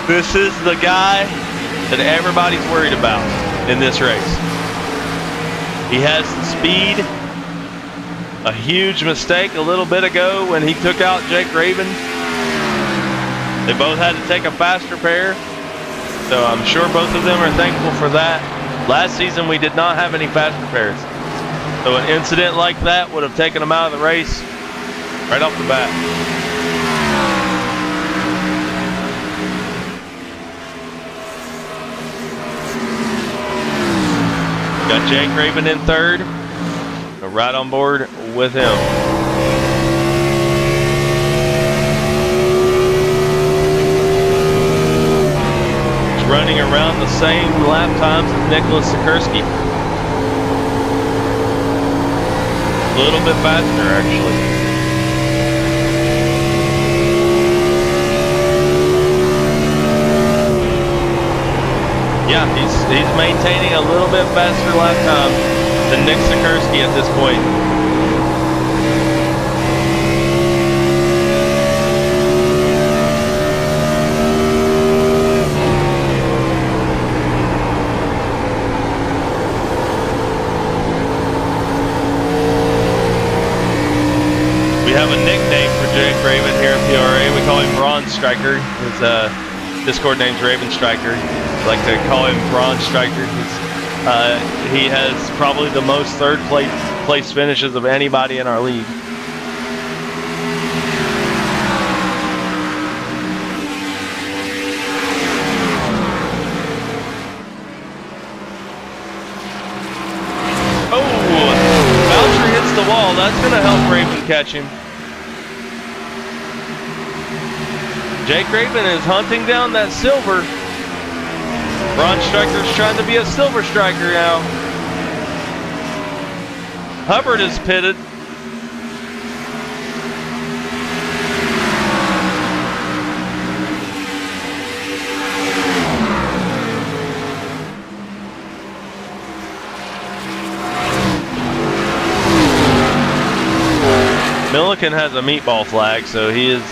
This is the guy that everybody's worried about in this race. He has the speed. A huge mistake a little bit ago when he took out Jake Raven. They both had to take a faster pair, so I'm sure both of them are thankful for that. Last season we did not have any faster pairs, so an incident like that would have taken them out of the race right off the bat. Got Jake Raven in 3rd, right on board with him. He's running around the same lap times as Nicholas Sekerski. A little bit faster, actually. Yeah, he's maintaining a little bit faster lap time than Nick Sekerski at this point. We have a nickname for Jake Raven here at PRA. We call him Bronze Striker. His Discord name's Raven Striker. I like to call him Bronze Striker. He has probably the most third place finishes of anybody in our league. Oh, Boucher hits the wall. That's going to help Raven catch him. Jake Raven is hunting down that silver. Ron Striker's trying to be a silver striker now. Hubbard is pitted. Milliken has a meatball flag, so he is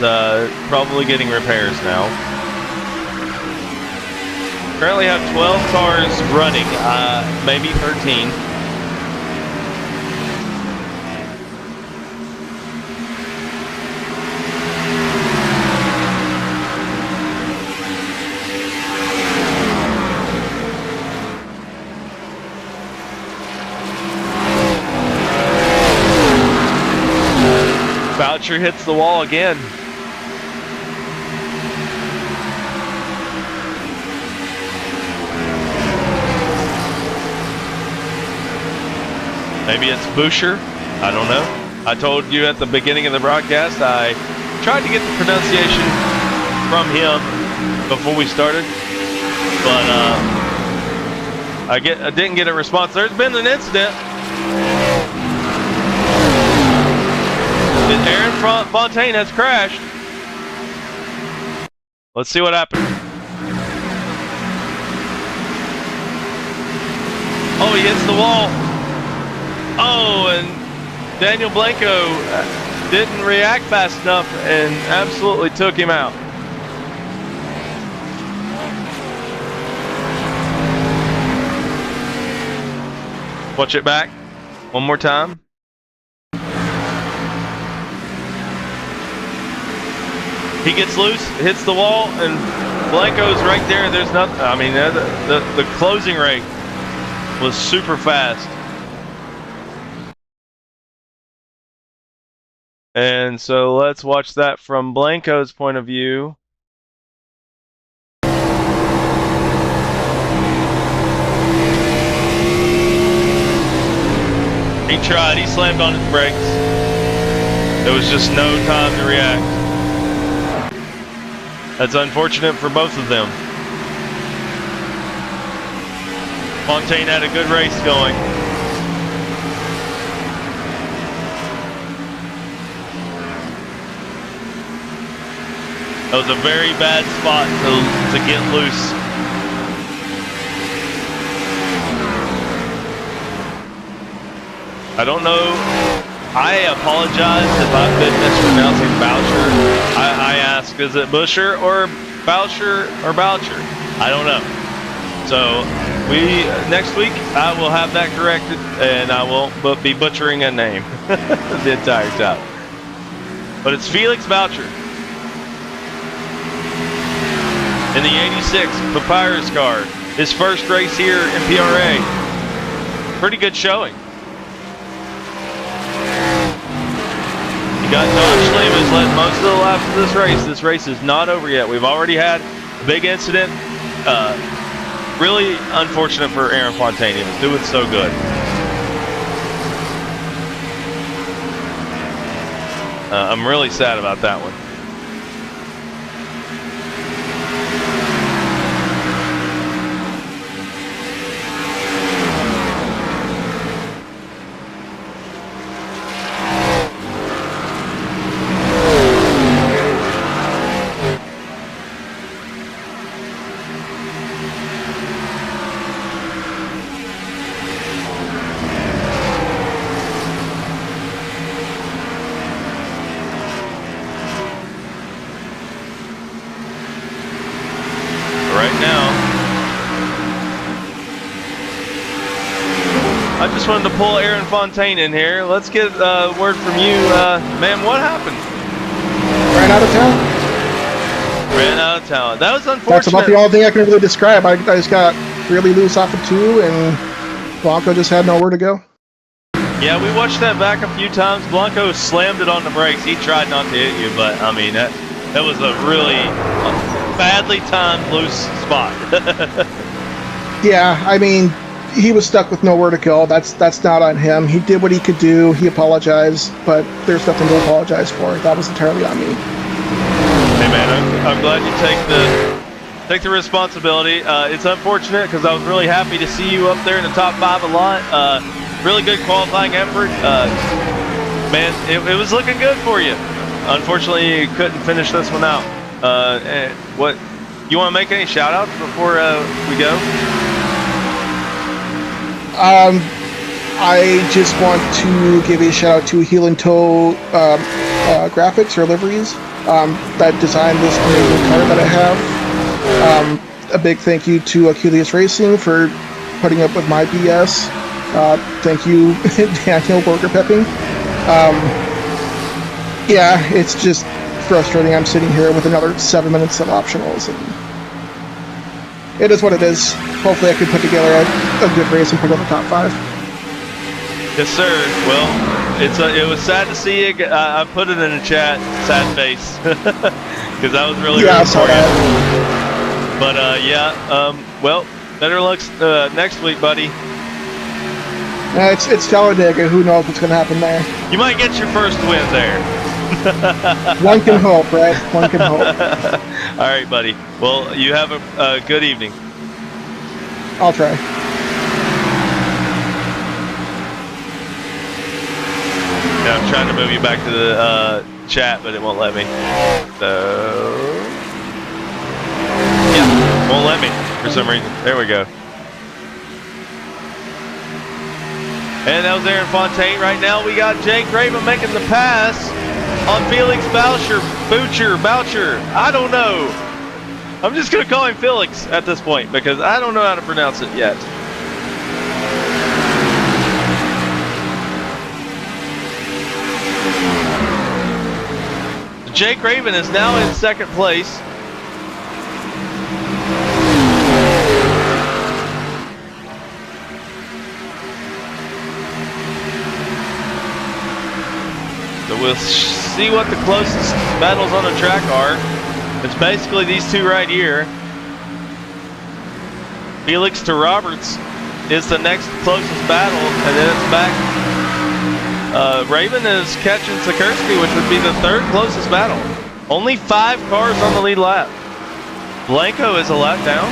probably getting repairs now. Currently have 12 cars running, maybe 13. Boucher hits the wall again. Maybe it's Boucher. I don't know. I told you at the beginning of the broadcast, I tried to get the pronunciation from him before we started, but I didn't get a response. There's been an incident. Aaron Fontaine has crashed. Let's see what happened. Oh, he hits the wall. Oh, and Daniel Blanco didn't react fast enough and absolutely took him out. Watch it back one more time. He gets loose, hits the wall, and Blanco's right there. There's nothing. I mean, the closing rate was super fast. And so let's watch that from Blanco's point of view. He tried. He slammed on his brakes. There was just no time to react. That's unfortunate for both of them. Fontaine had a good race going. That was a very bad spot to get loose. I don't know. I apologize if I've been mispronouncing Boucher. I ask, is it Busher or Boucher or Boucher? I don't know. So next week I will have that corrected, and I won't be butchering a name the entire time. But it's Felix Boucher in the '86 Papyrus car. His first race here in PRA. Pretty good showing. Got Don Schlieb has led most of the laps of this race. This race is not over yet. We've already had a big incident. Really unfortunate for Aaron Fontaine. He was doing so good. I'm really sad about that one. I just wanted to pull Aaron Fontaine in here. Let's get a word from you. Ma'am, what happened? Ran out of town. Ran out of town. That was unfortunate. That's about the only thing I can really describe. I just got really loose off of 2, and Blanco just had nowhere to go. Yeah, we watched that back a few times. Blanco slammed it on the brakes. He tried not to hit you, but, I mean, that was a really badly timed loose spot. Yeah, I mean, he was stuck with nowhere to go. That's not on him. He did what he could do. He apologized, but there's nothing to apologize for. That was entirely on me. Hey man, I'm glad you take the responsibility. It's unfortunate because I was really happy to see you up there in the top 5 a lot. Really good qualifying effort. Man, it was looking good for you. Unfortunately, you couldn't finish this one out. What you want to make any shout outs before we go? I just want to give a shout out to Heel and Toe graphics or liveries that designed this amazing car that I have. A big thank you to Achilles Racing for putting up with my BS. Thank you, Daniel Burger Pepping. Yeah, it's just frustrating. I'm sitting here with another 7 minutes of optionals. And it is what it is. Hopefully I can put together a good race and put up the top 5. Yes, sir. Well, it was sad to see you. I put it in the chat, sad face, because I was really rooting for you. But well, better luck next week, buddy. It's Talladega. Who knows what's going to happen there? You might get your first win there. One can hope, right? One can hope. All right, buddy. Well, you have a good evening. I'll try. Yeah, I'm trying to move you back to the chat, but it won't let me. So, yeah, won't let me for some reason. There we go. And that was Aaron Fontaine. Right now, we got Jake Raven making the pass on Felix Boucher. I don't know. I'm just going to call him Felix at this point because I don't know how to pronounce it yet. Jake Raven is now in second place. So we'll see what the closest battles on the track are. It's basically these two right here. Felix to Roberts is the next closest battle, and then it's back. Raven is catching Sekerski, which would be the third closest battle. Only 5 cars on the lead lap. Blanco is a lap down.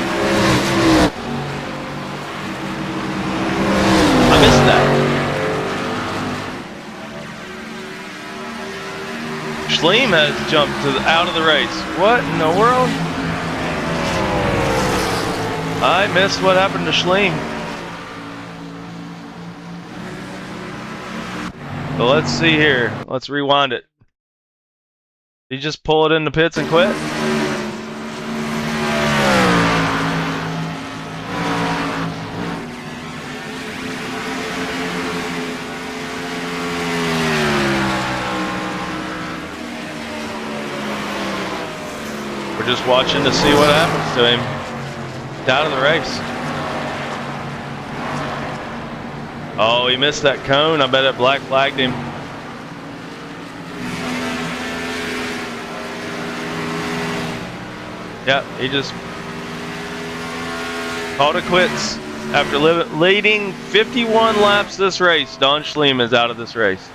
I missed that. Schleem has jumped out of the race. What in the world? I missed what happened to Schleem. So let's see here. Let's rewind it. Did he just pull it in the pits and quit? We're just watching to see what happens to him. He's out of the race. Oh, he missed that cone. I bet it black flagged him. Yep, he just called it quits. After leading 51 laps this race, Don Schleem is out of this race.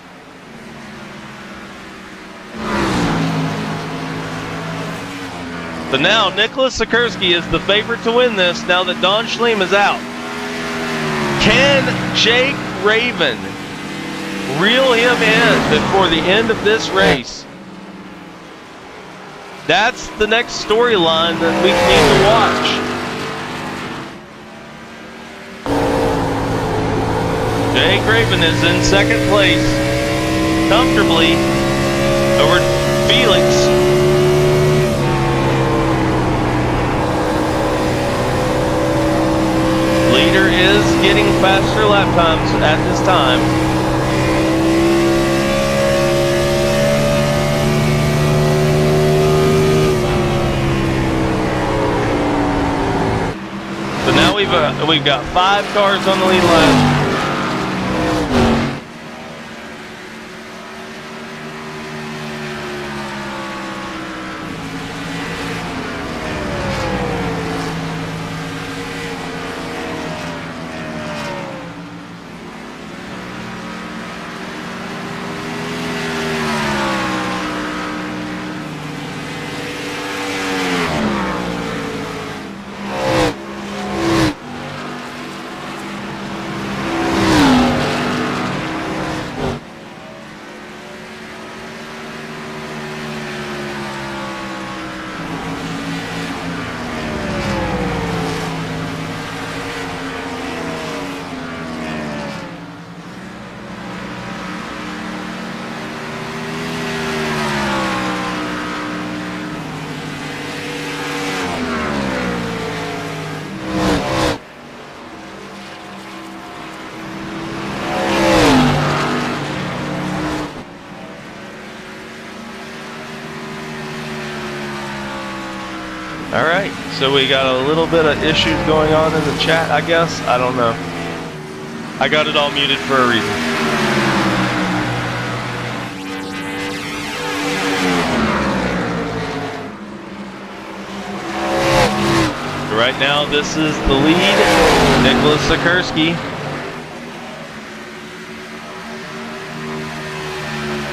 So now Nicholas Sekerski is the favorite to win this now that Don Schleem is out. Can Jake Raven reel him in before the end of this race? That's the next storyline that we need to watch. Jake Raven is in second place, comfortably over Felix. Leader is getting faster lap times at this time. So now we've got 5 cars on the lead lap. All right, so we got a little bit of issues going on in the chat, I guess. I don't know. I got it all muted for a reason. Right now, this is the lead, Nicholas Sekerski.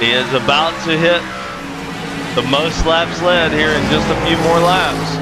He is about to hit the most laps led here in just a few more laps.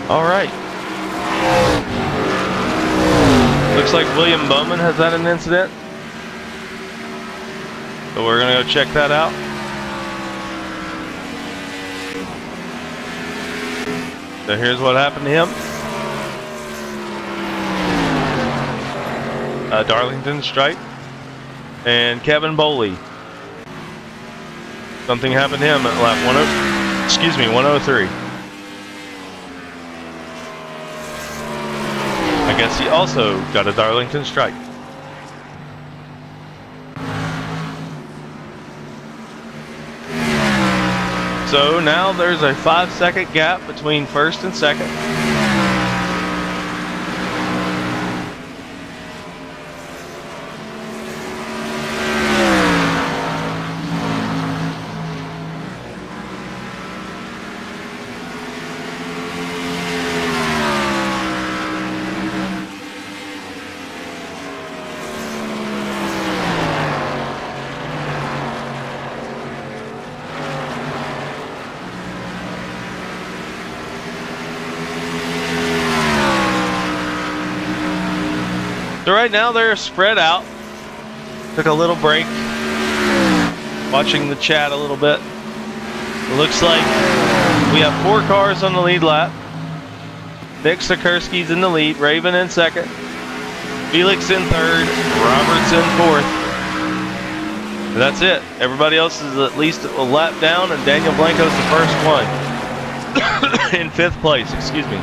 All right. Looks like William Bowman has had an incident. So we're gonna go check that out. So here's what happened to him. Darlington stripe. And Kevin Boley. Something happened to him at lap 103. I guess he also got a Darlington stripe. So now there's a 5-second gap between first and second. So right now they're spread out. Took a little break. Watching the chat a little bit. It looks like we have 4 cars on the lead lap. Nick Sekerski's in the lead. Raven in second. Felix in third. Roberts in fourth. And that's it. Everybody else is at least a lap down, and Daniel Blanco's the first one. In 5th place, excuse me.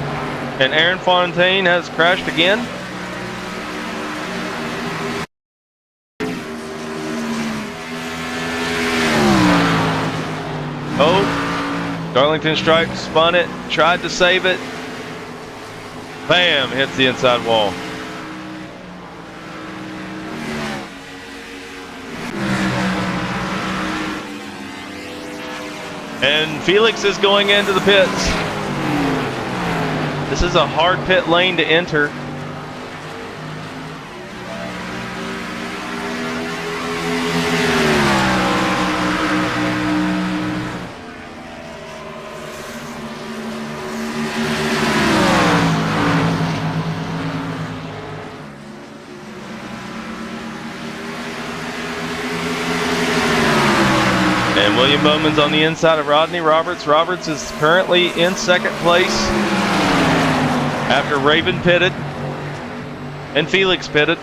And Aaron Fontaine has crashed again. Oh, Darlington stripe, spun it, tried to save it. Bam, hits the inside wall. And Felix is going into the pits. This is a hard pit lane to enter. William Bowman's on the inside of Rodney Roberts. Roberts is currently in second place after Raven pitted and Felix pitted.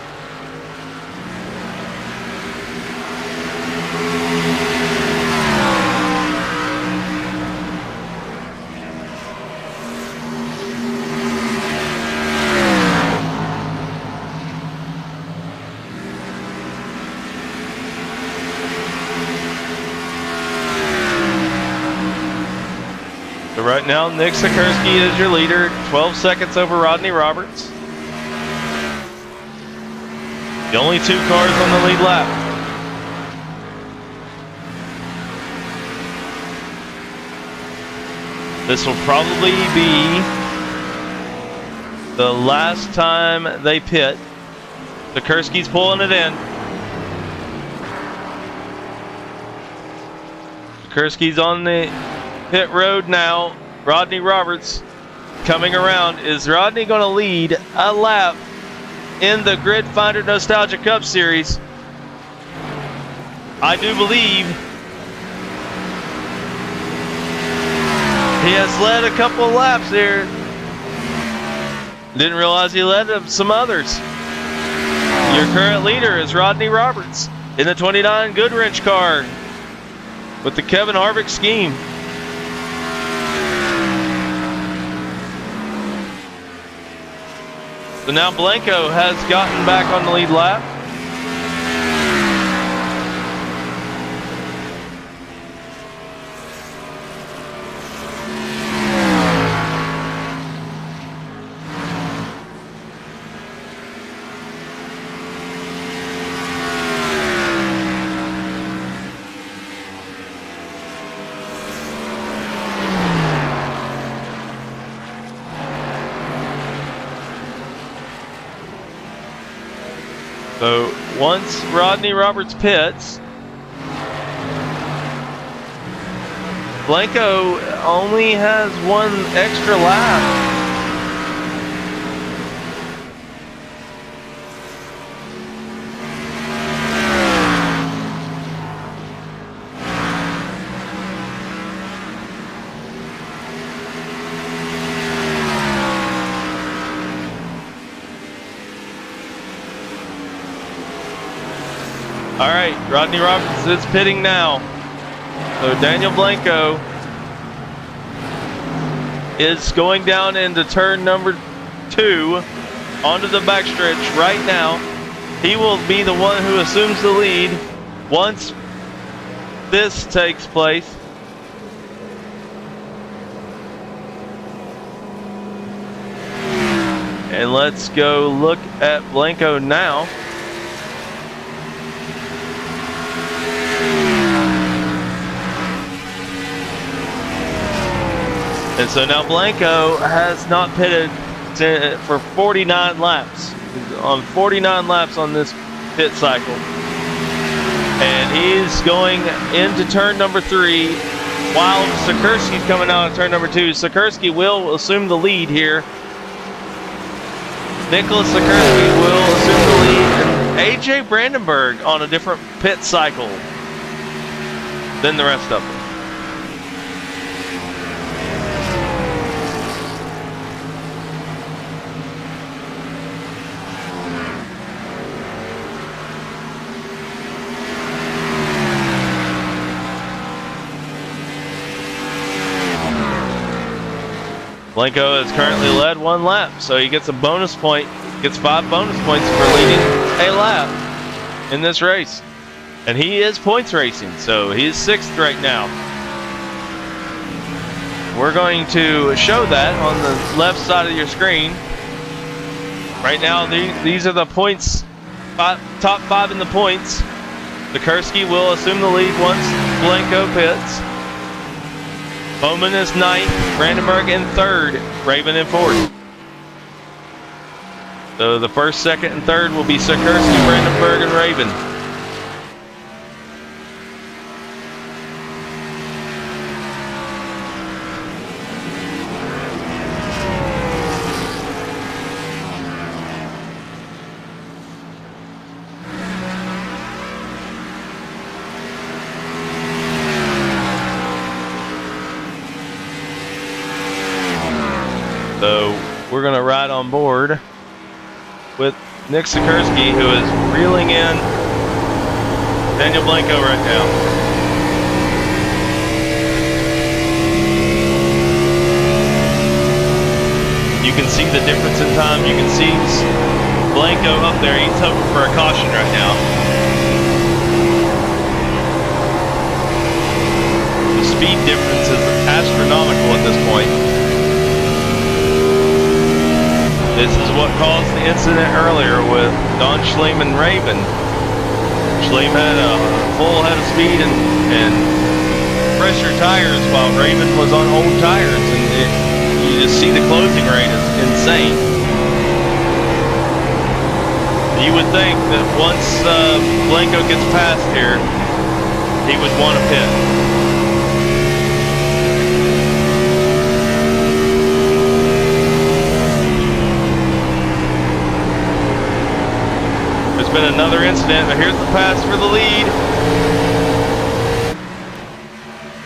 Right now, Nick Sekerski is your leader, 12 seconds over Rodney Roberts. The only 2 cars on the lead lap. This will probably be the last time they pit. Sekerski's pulling it in. Sekerski's on the pit road now. Rodney Roberts coming around. Is Rodney going to lead a lap in the Grid Finder Nostalgia Cup Series? I do believe he has led a couple of laps here. Didn't realize he led some others. Your current leader is Rodney Roberts in the 29 Goodwrench car with the Kevin Harvick scheme. So now Blanco has gotten back on the lead lap. So once Rodney Roberts pits, Blanco only has 1 extra lap. All right, Rodney Roberts is pitting now. So Daniel Blanco is going down into turn number 2 onto the backstretch right now. He will be the one who assumes the lead once this takes place. And let's go look at Blanco now. And so now Blanco has not pitted for 49 laps. He's on 49 laps on this pit cycle. And he's going into turn number 3 while Sekerski's coming out of turn number 2. Sekerski will assume the lead here. Nicholas Sekerski will assume the lead. And AJ Brandenburg on a different pit cycle than the rest of them. Blanco has currently led 1 lap, so he gets a bonus point, gets 5 bonus points for leading a lap in this race. And he is points racing, so he's 6th right now. We're going to show that on the left side of your screen. Right now, these are the points, top 5 in the points. Sekerski will assume the lead once Blanco pits. Bowman is 9th, Brandenburg in 3rd, Raven in 4th. So the 1st, 2nd, and 3rd will be Sekerski, Brandenburg, and Raven. So we're going to ride on board with Nick Sekerski, who is reeling in Daniel Blanco right now. You can see the difference in time. You can see Blanco up there. He's hoping for a caution right now. The speed difference is astronomical at this point. This is what caused the incident earlier with Don Schleem and Raven. Schleem had a full head of speed and fresher tires while Raven was on old tires, and you just see the closing rate is insane. You would think that once Blanco gets past here, he would want to pit. There's been another incident, but here's the pass for the lead.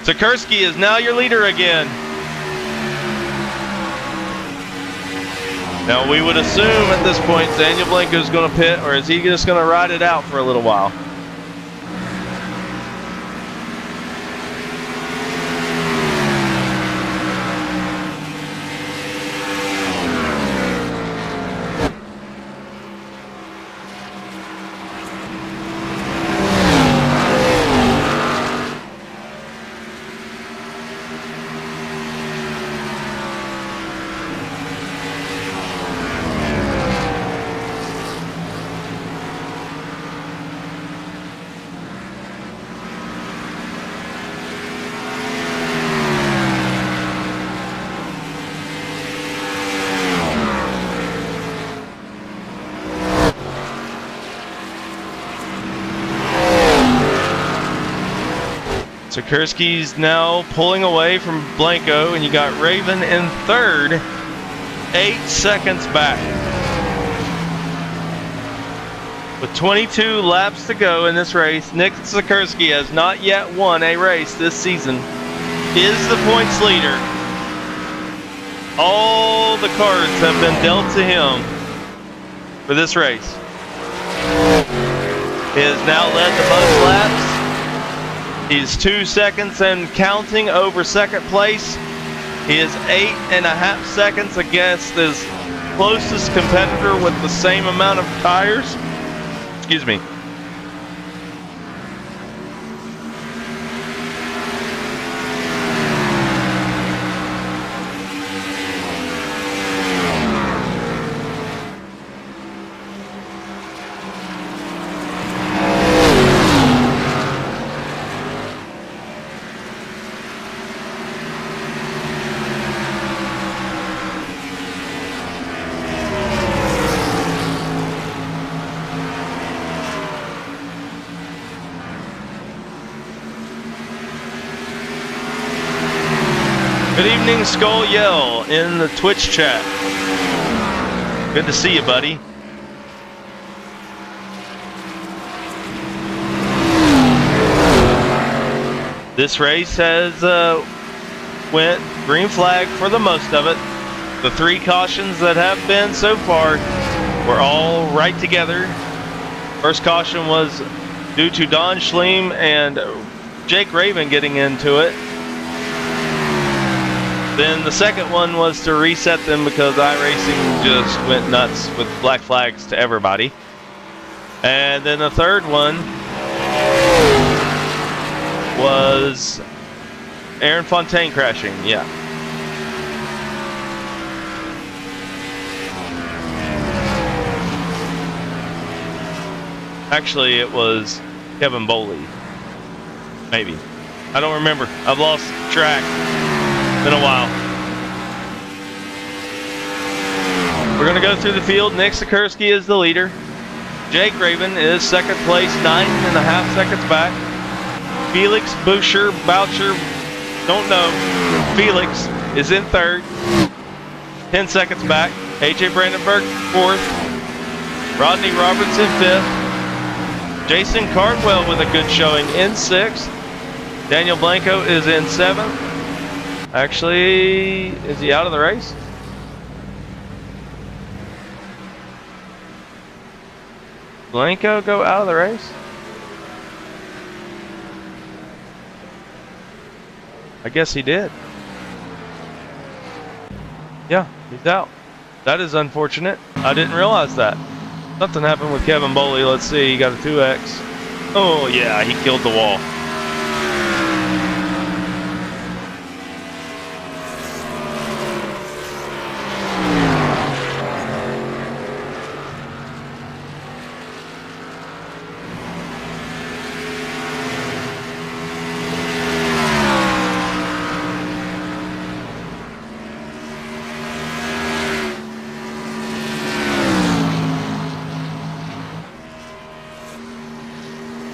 Sekerski is now your leader again. Now we would assume at this point Daniel Blanco is going to pit, or is he just going to ride it out for a little while? Sekerski's now pulling away from Blanco, and you got Raven in third, 8 seconds back. With 22 laps to go in this race, Nick Sekerski has not yet won a race this season, is the points leader. All the cards have been dealt to him for this race. He has now led the most laps. He's 2 seconds and counting over second place. He is 8.5 seconds against his closest competitor with the same amount of tires. Excuse me. Good evening, Skull Yell in the Twitch chat. Good to see you, buddy. This race has went green flag for the most of it. The 3 cautions that have been so far were all right together. First caution was due to Don Schleem and Jake Raven getting into it. Then the second one was to reset them because iRacing just went nuts with black flags to everybody. And then the third one was Aaron Fontaine crashing, yeah. Actually, it was Kevin Boley. Maybe. I don't remember. I've lost track. Been a while. We're going to go through the field. Nick Sekerski is the leader. Jake Raven is second place, 9.5 seconds back. Felix Boucher, don't know. Felix is in third, 10 seconds back. AJ Brandenburg, fourth. Rodney Robertson, fifth. Jason Cardwell with a good showing in sixth. Daniel Blanco is in seventh. Actually, is he out of the race? Blanco go out of the race? I guess he did. Yeah, he's out. That is unfortunate. I didn't realize that. Something happened with Kevin Boley. Let's see. He got a 2X. Oh, yeah, he killed the wall.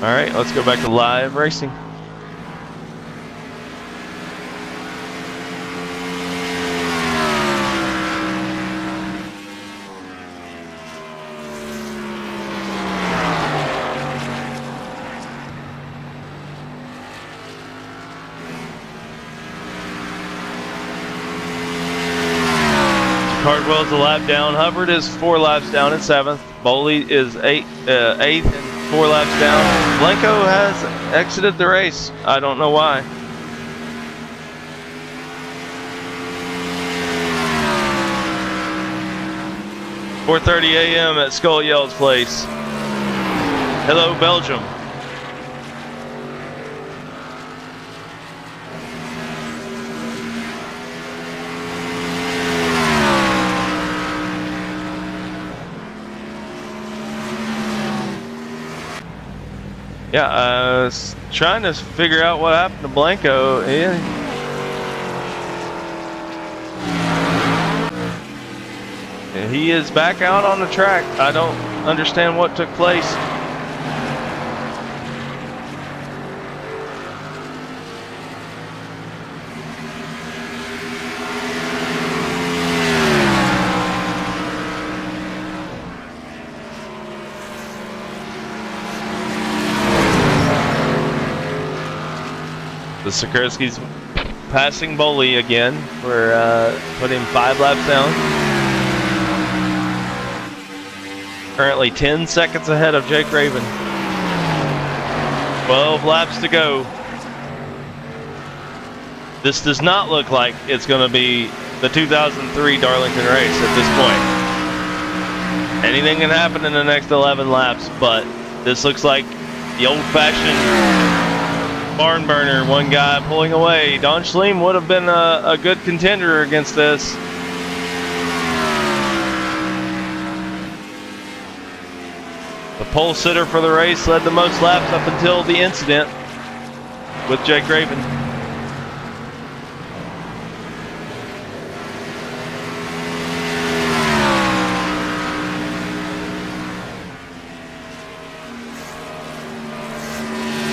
All right, let's go back to live racing. Cardwell's a lap down. Hubbard is 4 laps down in 7th. Boley is 8th and 4 laps down. Blanco has exited the race. I don't know why. "4:30 a.m. at Skull Yell's place. Hello, Belgium." Yeah, I was trying to figure out what happened to Blanco. Yeah. He is back out on the track. I don't understand what took place. The Sekerski's passing Boley again for putting 5 laps down. Currently 10 seconds ahead of Jake Raven. 12 laps to go. This does not look like it's going to be the 2003 Darlington race at this point. Anything can happen in the next 11 laps, but this looks like the old-fashioned barn burner. One guy pulling away. Don Schleem would have been a good contender against this. The pole sitter for the race led the most laps up until the incident with Jake Raven.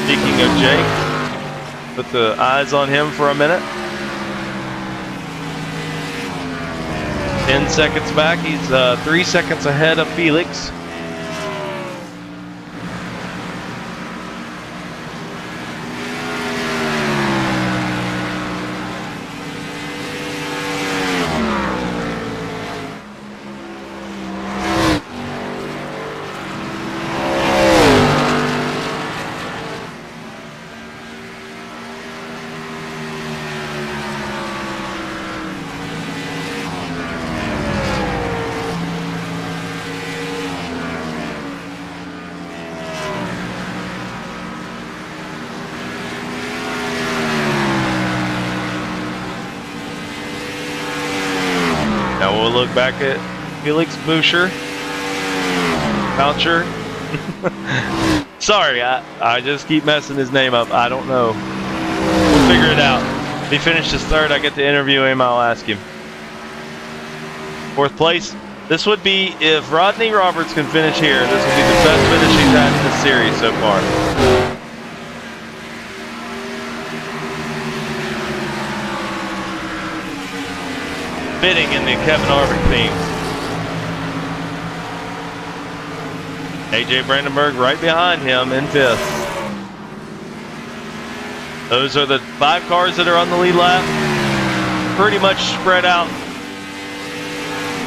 Speaking of Jake, put the eyes on him for a minute. 10 seconds back. He's 3 seconds ahead of Felix. Now we'll look back at Felix Boucher. Boucher. Sorry, I just keep messing his name up. I don't know. We'll figure it out. If he finishes 3rd, I get to interview him. I'll ask him. 4th place. This would be, if Rodney Roberts can finish here, this would be the best finish he's had in this series so far. Fitting in the Kevin Harvick theme. AJ Brandenburg right behind him in 5th. Those are the 5 cars that are on the lead lap. Pretty much spread out.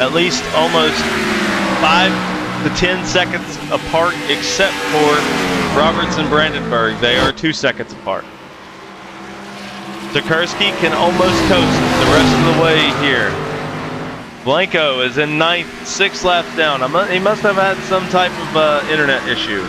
At least almost 5 to 10 seconds apart, except for Roberts and Brandenburg. They are 2 seconds apart. Sekerski can almost coast the rest of the way here. Blanco is in 9th, 6 laps down. He must have had some type of internet issue.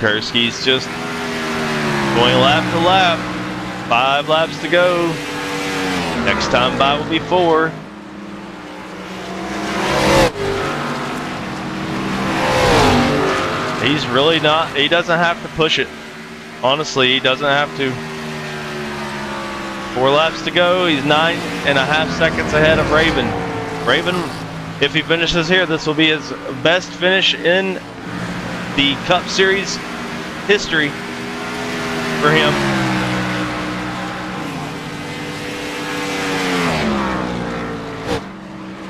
Sekerski's just going lap to lap. 5 laps to go. Next time by will be 4. He's really not, he doesn't have to push it. Honestly, he doesn't have to. 4 laps to go. He's 9.5 seconds ahead of Raven. Raven, if he finishes here, this will be his best finish in the Cup Series history for him.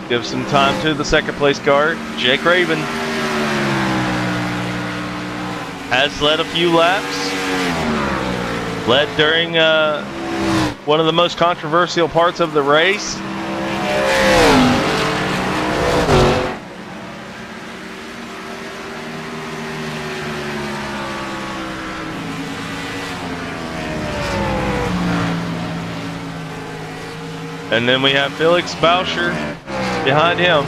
Give some time to the second place car. Jake Raven has led a few laps. Led during one of the most controversial parts of the race. And then we have Felix Bauscher behind him.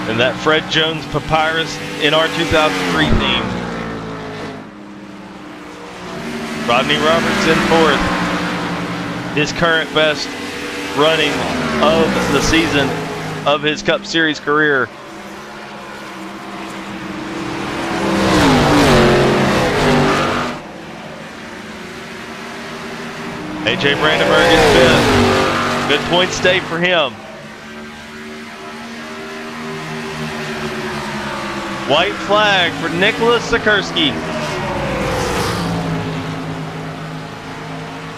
And that Fred Jones Papyrus in our 2003 theme. Rodney Roberts in 4th. His current best running of the season of his Cup Series career. AJ Brandenburg is 5th. Good point stay for him. White flag for Nicholas Sekerski.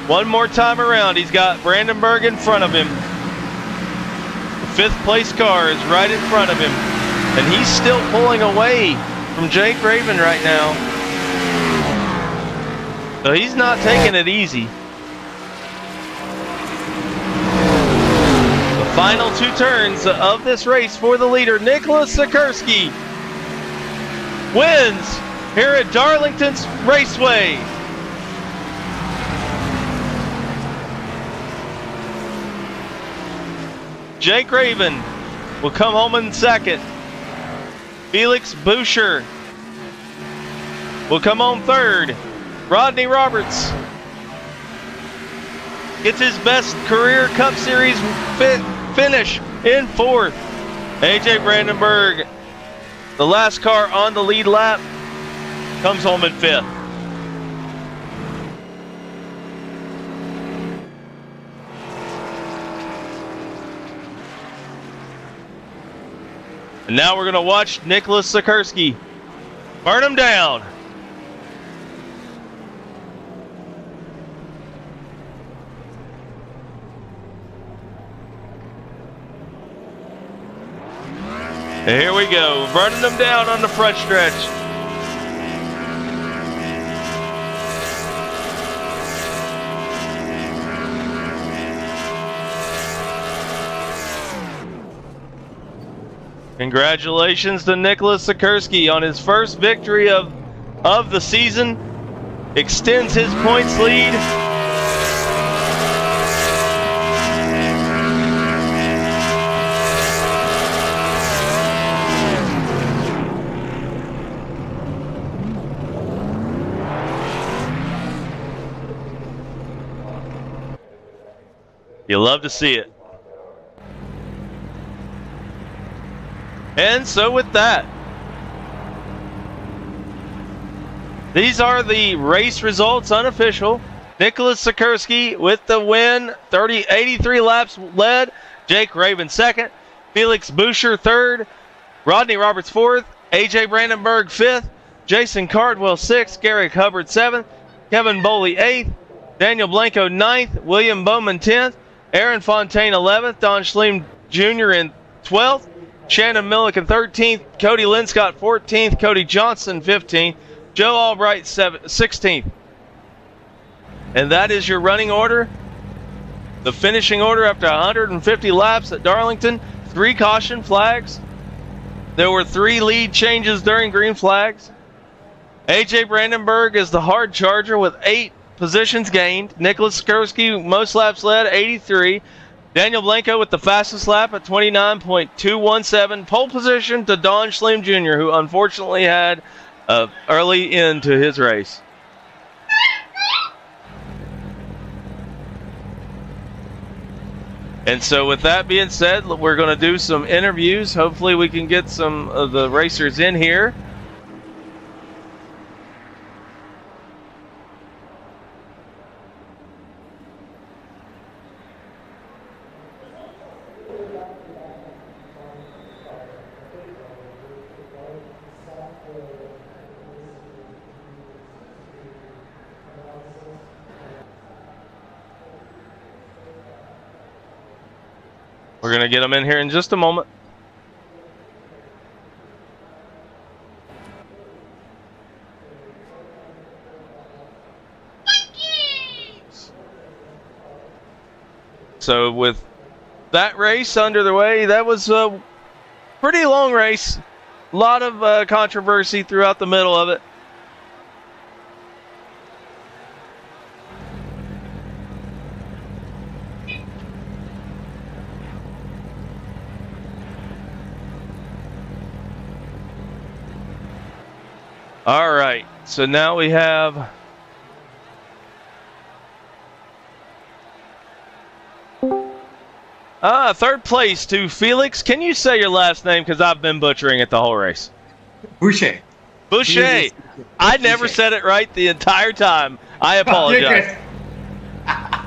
One more time around. He's got Brandenburg in front of him. The 5th place car is right in front of him. And he's still pulling away from Jake Raven right now. So he's not taking it easy. Final 2 turns of this race for the leader, Nicholas Sekerski, wins here at Darlington's Raceway. Jake Raven will come home in 2nd. Felix Bauscher will come home 3rd. Rodney Roberts gets his best career Cup Series finish in 4th. AJ Brandenburg, the last car on the lead lap, comes home in 5th. And now we're going to watch Nicholas Sekerski burn him down. And here we go, burning them down on the front stretch. Congratulations to Nicholas Sekerski on his first victory of the season. Extends his points lead. You love to see it. And so with that, these are the race results, unofficial. Nicholas Sekerski with the win, 83 laps led. Jake Raven second. Felix Boucher third. Rodney Roberts fourth. AJ Brandenburg fifth. Jason Cardwell sixth. Garrick Hubbard seventh. Kevin Boley eighth. Daniel Blanco ninth. William Bowman 10th. Aaron Fontaine 11th. Don Schleem Jr. in 12th. Shannon Milliken 13th. Cody Linscott 14th. Cody Johnson 15th. Joe Albright 16th. And that is your running order. The finishing order after 150 laps at Darlington. 3 caution flags. There were 3 lead changes during green flags. AJ Brandenburg is the hard charger with 8 positions gained. Nicholas Sekerski, most laps led, 83. Daniel Blanco with the fastest lap at 29.217. Pole position to Don Schleem Jr., who unfortunately had an early end to his race. And so with that being said, we're going to do some interviews. Hopefully we can get some of the racers in here. We're going to get them in here in just a moment. So with that race under the way, that was a pretty long race. A lot of controversy throughout the middle of it. All right, so now we have third place to Felix. Can you say your last name? Because I've been butchering it the whole race. Boucher. Boucher. I never said it right the entire time. I apologize.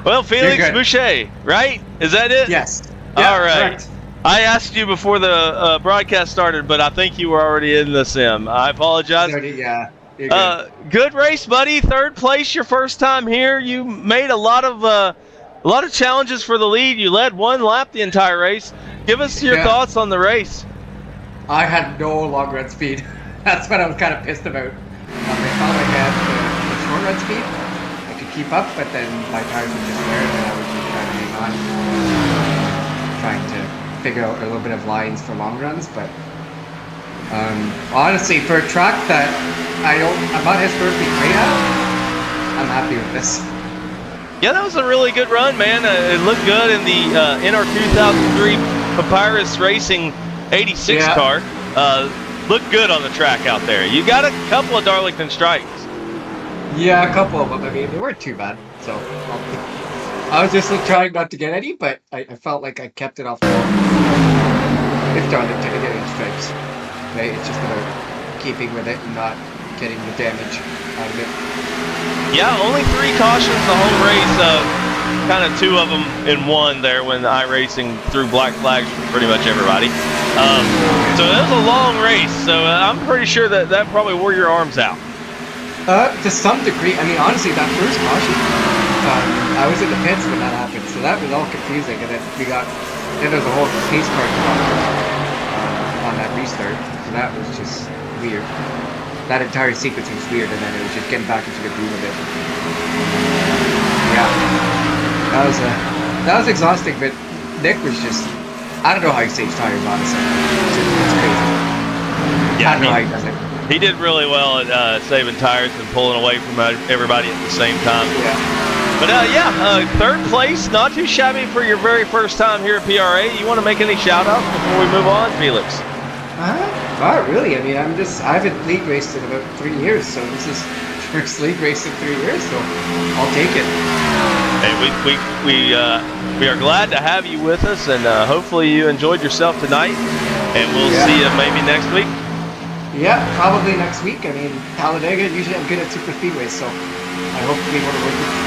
Well, Felix Boucher, right? Is that it? Yes. Yeah, all right. Correct. I asked you before the broadcast started, but I think you were already in the sim. I apologize. Yeah. You're good. Good race, buddy. Third place, your first time here. You made a lot of challenges for the lead. You led 1 lap the entire race. Give us your thoughts on the race. I had no long run speed. That's what I was kind of pissed about. I felt like I had the short run speed. I could keep up, but then my tires were just wear, and then I was just trying to hang on, trying to figure out a little bit of lines for long runs. But honestly, for a track that I'm not historically great at, I'm happy with this. Yeah, that was a really good run, man. It looked good in the NR 2003 Papyrus Racing 86 car. Looked good on the track out there. You got a couple of Darlington strikes. Yeah, a couple of them. I mean, they weren't too bad. So I was just trying not to get any, but I felt like I kept it off the wall. If Darlington to get any strikes, right? It's just about keeping with it and not getting the damage out of it. Yeah, only 3 cautions the whole race. Kind of 2 of them in 1 there when iRacing threw black flags for pretty much everybody. So it was a long race. So I'm pretty sure that probably wore your arms out. To some degree. I mean, honestly, that first caution, I was in the pits when that happened, so that was all confusing. And then then there's a whole pace car on that restart, so that was just weird. That entire sequence was weird, and then it was just getting back into the groove of it. Yeah, that was exhausting. But Nick was just—I don't know how he saves tires, honestly. It's crazy. Yeah, I don't know how he does it. He did really well at saving tires and pulling away from everybody at the same time. Yeah. But third place, not too shabby for your very first time here at PRA. You want to make any shout-outs before we move on, Felix? Not really. I mean, I haven't league raced in about 3 years, so this is first league race in 3 years, so I'll take it. Hey, we are glad to have you with us, and hopefully you enjoyed yourself tonight. And we'll see you maybe next week. Yeah, probably next week. I mean, Talladega, usually I'm good at super speedways, so I hope to be able to work with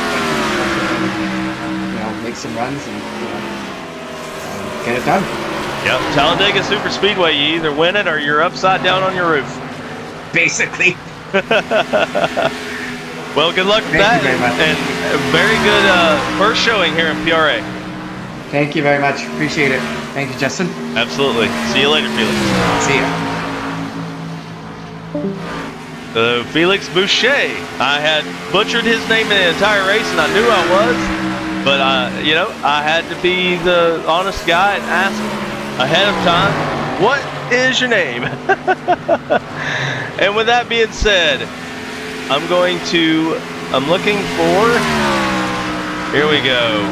make some runs and get it done. Yep, Talladega Super Speedway, you either win it or you're upside down on your roof. Basically. Well, good luck with that. Thank you very much. And a very good first showing here in PRA. Thank you very much. Appreciate it. Thank you, Justin. Absolutely. See you later, Felix. See ya. Felix Boucher. I had butchered his name in the entire race, and I knew I was. But, I had to be the honest guy and ask ahead of time, what is your name? And with that being said, I'm looking for, here we go.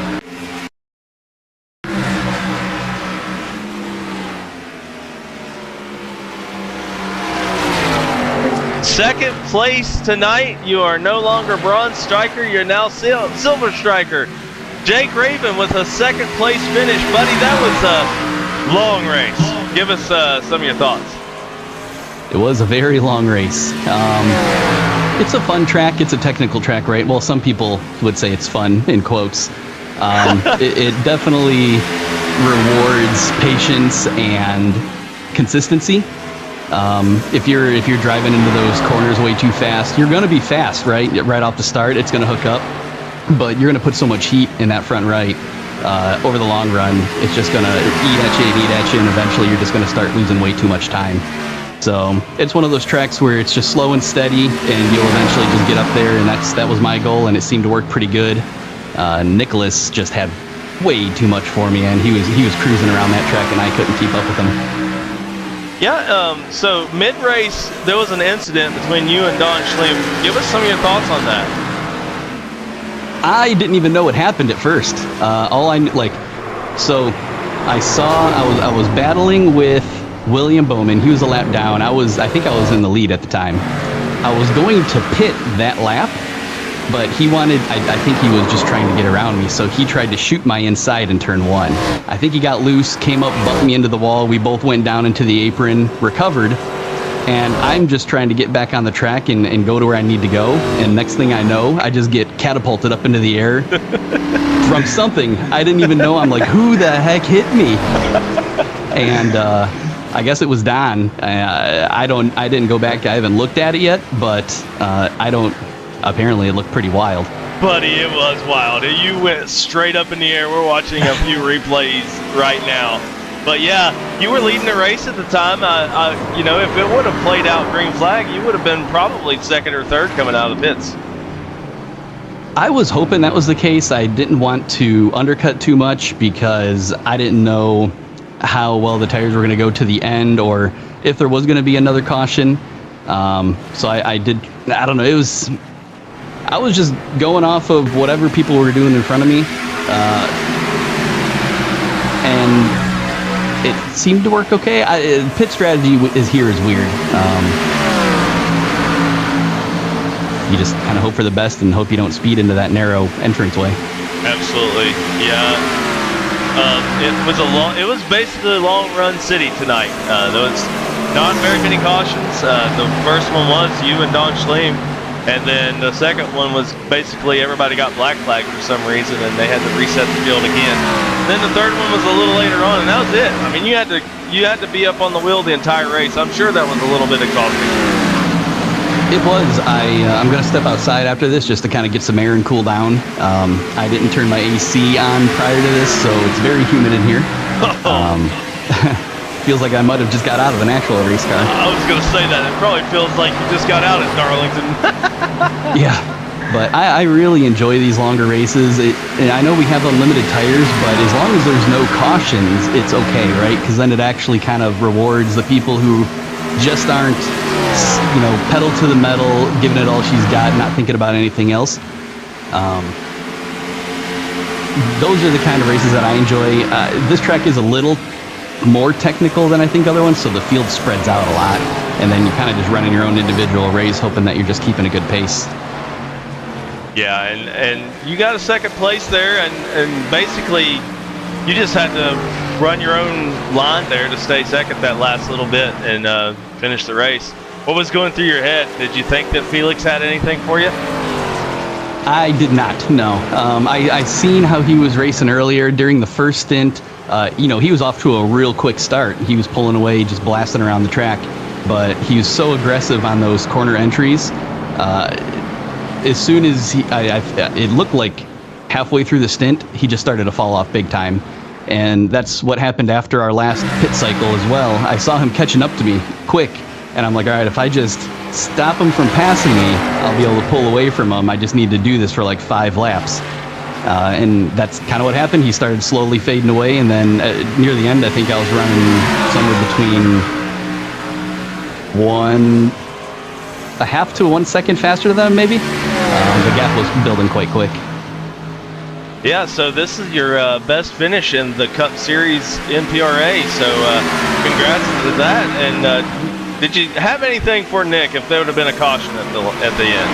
Second place tonight, you are no longer bronze striker, you're now silver striker. Jake Raven with a second place finish. Buddy, that was a long race. Give us some of your thoughts. It was a very long race. It's a fun track. It's a technical track, right? Well, some people would say it's fun, in quotes. It definitely rewards patience and consistency. If you're driving into those corners way too fast, you're going to be fast, right? Right off the start, it's going to hook up. But you're going to put so much heat in that front right. Over the long run, it's just going to eat at you, and eventually you're just going to start losing way too much time. So it's one of those tracks where it's just slow and steady, and you'll eventually just get up there, and that was my goal, and it seemed to work pretty good. Nicholas just had way too much for me, and he was cruising around that track, and I couldn't keep up with him. Yeah, so mid-race, there was an incident between you and Don Schlimm. Give us some of your thoughts on that. I didn't even know what happened at first. I was battling with William Bowman. He was a lap down. I think I was in the lead at the time. I was going to pit that lap, but I think he was just trying to get around me, so he tried to shoot my inside in turn one. I think he got loose, came up, bumped me into the wall. We both went down into the apron, recovered, and I'm just trying to get back on the track and go to where I need to go. And next thing I know, I just get catapulted up into the air from something. I didn't even know. I'm like, who the heck hit me? And I guess it was Don. I didn't go back. I haven't looked at it yet, but apparently it looked pretty wild. Buddy, it was wild. You went straight up in the air. We're watching a few replays right now. But yeah, you were leading the race at the time. If it would have played out green flag, you would have been probably second or third coming out of the pits. I was hoping that was the case. I didn't want to undercut too much because I didn't know how well the tires were going to go to the end, or if there was going to be another caution. So I don't know. I was just going off of whatever people were doing in front of me. And it seemed to work okay. Pit strategy is weird. You just kind of hope for the best and hope you don't speed into that narrow entranceway. Absolutely, yeah. It was basically a long run city tonight. There was not very many cautions. The first one was you and Don Schleem, and then the second one was basically everybody got black flagged for some reason, and they had to reset the field again. Then the third one was a little later on, and that was it. I mean, you had to be up on the wheel the entire race. I'm sure that was a little bit exhausting. It was. I'm going to step outside after this just to kind of get some air and cool down. I didn't turn my AC on prior to this, so it's very humid in here. Feels like I might have just got out of an actual race car. I was going to say that. It probably feels like you just got out at Darlington. Yeah, but I really enjoy these longer races. And I know we have unlimited tires, but as long as there's no cautions, it's okay, right? Because then it actually kind of rewards the people who just aren't, pedal to the metal, giving it all she's got, not thinking about anything else. Those are the kind of races that I enjoy. This track is a little more technical than I think other ones, so the field spreads out a lot, and then you're kind of just running your own individual race, hoping that you're just keeping a good pace. Yeah, and you got a second place there, and basically you just had to run your own line there to stay second that last little bit and finish the race. What was going through your head? Did you think that Felix had anything for you? I did not, no. I seen how he was racing earlier during the first stint. He was off to a real quick start. He was pulling away, just blasting around the track. But he was so aggressive on those corner entries. As soon as it looked like halfway through the stint, he just started to fall off big time. And that's what happened after our last pit cycle as well. I saw him catching up to me quick, and I'm like, all right, if I just stop him from passing me, I'll be able to pull away from him. I just need to do this for like 5 laps. And that's kind of what happened. He started slowly fading away, and then near the end, I think I was running somewhere between 1.5 to 1 second faster than him, maybe. The gap was building quite quick. Yeah, so this is your best finish in the Cup Series NPRA, so congrats to that. And did you have anything for Nick if there would have been a caution at the end?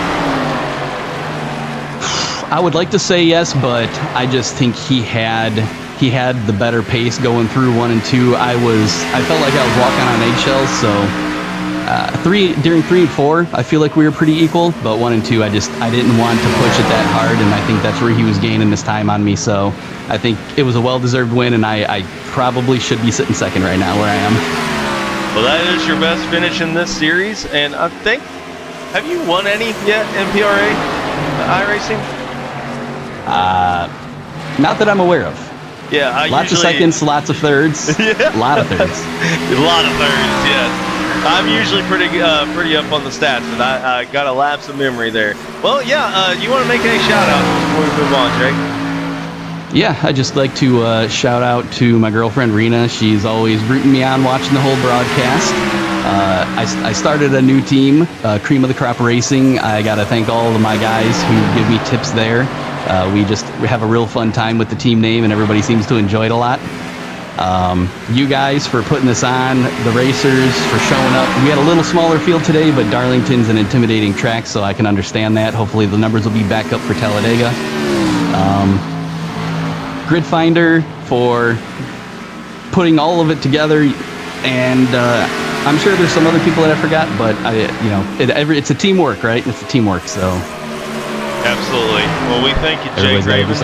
I would like to say yes, but I just think he had the better pace going through 1 and 2. I felt like I was walking on eggshells, so during 3 and 4, I feel like we were pretty equal, but 1 and 2, I didn't want to push it that hard, and I think that's where he was gaining his time on me. So I think it was a well-deserved win, and I probably should be sitting second right now where I am. Well, that is your best finish in this series, and I think, have you won any yet NPRA iRacing? Not that I'm aware of. Yeah, lots of seconds, lots of thirds. Yeah. A lot of thirds. A lot of thirds, yes. I'm usually pretty up on the stats, but I got a lapse of memory there. Well, yeah, you want to make any shout-outs before we move on, Jake? Yeah, I'd just like to shout out to my girlfriend, Rena. She's always rooting me on, watching the whole broadcast. I started a new team, Cream of the Crop Racing. I got to thank all of my guys who give me tips there. We have a real fun time with the team name, and everybody seems to enjoy it a lot. You guys for putting this on, the racers for showing up. We had a little smaller field today, but Darlington's an intimidating track, so I can understand that. Hopefully the numbers will be back up for Talladega. Grid Finder for putting all of it together, and I'm sure there's some other people that I forgot, but it's a teamwork, right? It's a teamwork, so. Absolutely. Well, we thank you, Jake Raven,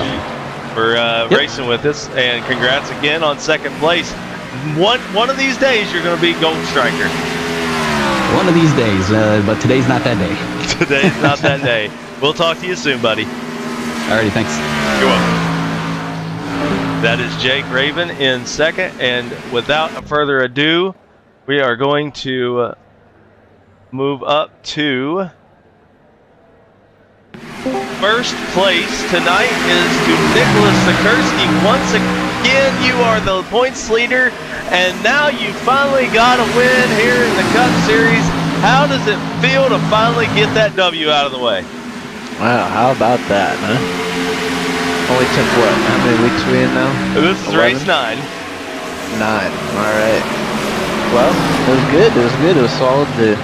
for racing with us, and congrats again on second place. One of these days, you're going to be Gold Striker. One of these days, but today's not that day. Today's not that day. We'll talk to you soon, buddy. Alrighty, thanks. You're welcome. That is Jake Raven in second, and without further ado, we are going to move up to first place tonight is to Nicholas Sekerski. Once again, you are the points leader, and now you finally got a win here in the Cup Series. How does it feel to finally get that W out of the way? Wow, how about that, huh? Only took what? How many weeks are we in now? This is 11? race 9. 9. Alright. Well, it was good. It was good. It was solid. The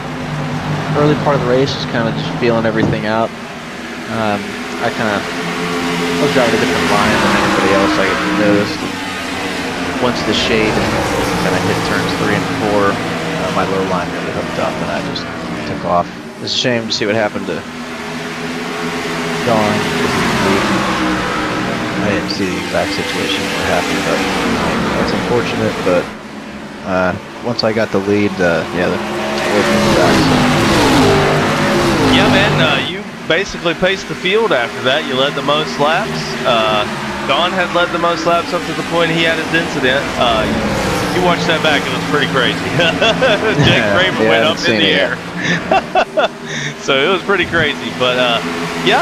early part of the race was kind of just feeling everything out. I was driving a different line than everybody else. I noticed. Once the shade kind of hit turns 3 and 4, my low line really hooked up, and I just took off. It's a shame to see what happened to Dawn. I didn't see the exact situation what happened, but that's unfortunate. But once I got the lead, the working back. Yeah, man, you basically paced the field after that. You led the most laps. Don had led the most laps up to the point he had his incident. You watched that back, it was pretty crazy. Jake Raven went up in the air. So it was pretty crazy. But you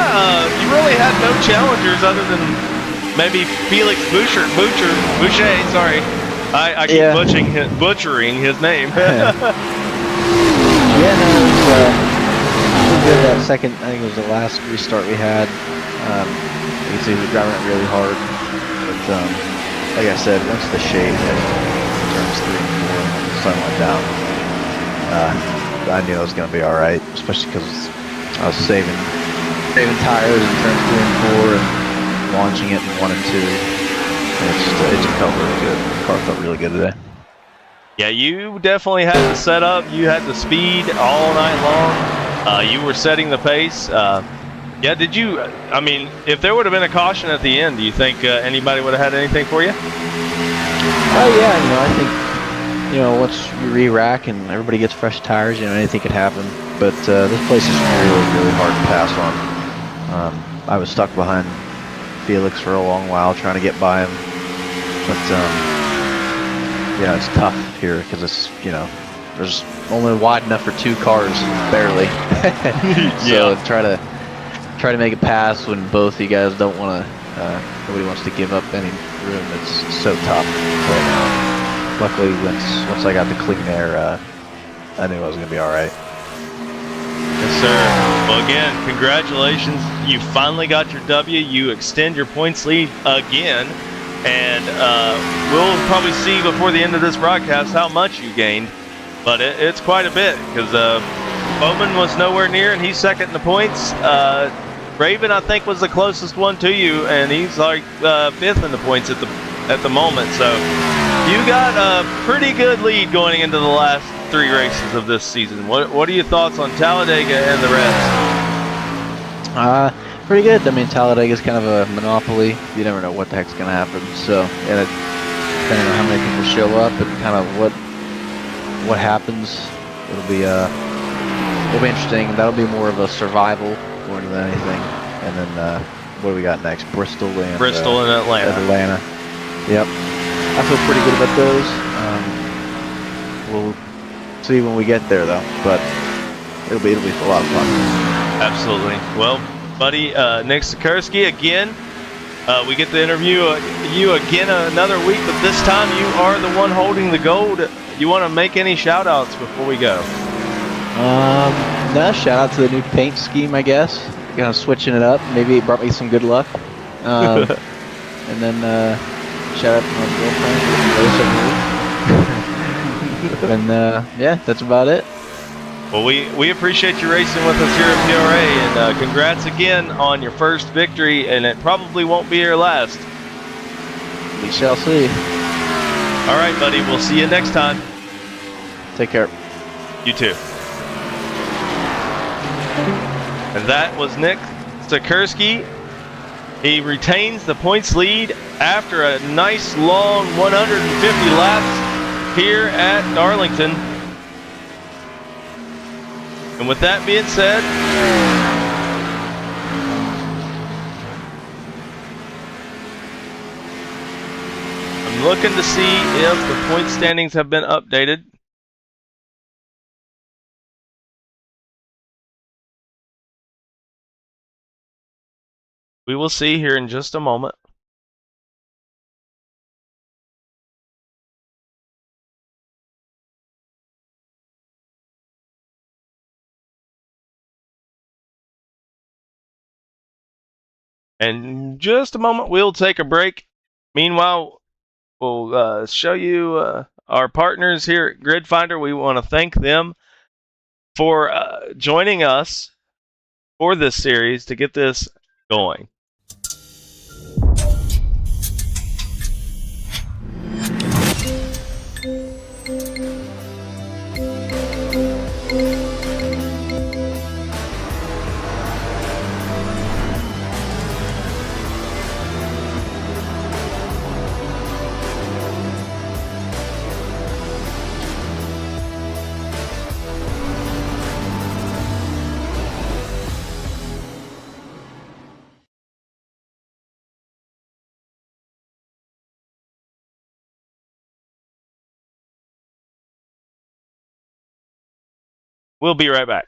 really had no challengers other than maybe Felix Boucher, sorry. I keep butchering his name. Yeah, no, it was good that second, I think it was the last restart we had. You can see we were driving it really hard. But like I said, once the shade hit turns 3 and 4 and the sun went down, I knew I was going to be alright, especially because I was saving saving tires in turns 3 and 4 and launching it in 1 and 2. And it just felt really good. The car felt really good today. Yeah, you definitely had the setup. You had the speed all night long. You were setting the pace. Yeah, did you? I mean, if there would have been a caution at the end, do you think anybody would have had anything for you? Oh yeah, I think once you re-rack and everybody gets fresh tires, anything could happen. But this place is really, really hard to pass on. I was stuck behind Felix for a long while trying to get by him, but yeah, it's tough here because it's there's only wide enough for 2 cars, barely. So try to make it pass when both of you guys don't want to. Nobody wants to give up any room. It's so tough. But luckily, once I got the clean air, I knew I was gonna be all right. Yes, sir. Well, again, congratulations. You finally got your W. You extend your points lead again. And we'll probably see before the end of this broadcast how much you gained. But it's quite a bit because Bowman was nowhere near, and he's second in the points. Raven, I think, was the closest one to you, and he's like 5th in the points at the moment. So you got a pretty good lead going into the last 3 races of this season. What are your thoughts on Talladega and the rest? Pretty good. I mean, Talladega is kind of a monopoly. You never know what the heck's going to happen. So, yeah, depending on how many people show up and kind of what happens, it'll be interesting. That'll be more of a survival more than anything. And then what do we got next? Bristol and Atlanta. Yep. I feel pretty good about those. We'll see when we get there, though. But it'll be a lot of fun. Absolutely. Well, buddy, Nick Sekerski, again, we get to interview you again another week, but this time you are the one holding the gold. You want to make any shout outs before we go? No, shout out to the new paint scheme, I guess. Kind of switching it up. Maybe it brought me some good luck. And then shout out to my girlfriend. And yeah, that's about it. Well, we appreciate you racing with us here at PRA, and congrats again on your first victory, and it probably won't be your last. We shall see. All right, buddy. We'll see you next time. Take care. You too. And that was Nick Sekerski. He retains the points lead after a nice long 150 laps here at Darlington. And with that being said, I'm looking to see if the point standings have been updated. We will see here in just a moment. In just a moment, we'll take a break. Meanwhile, we'll show you our partners here at Grid Finder. We want to thank them for joining us for this series to get this going. We'll be right back.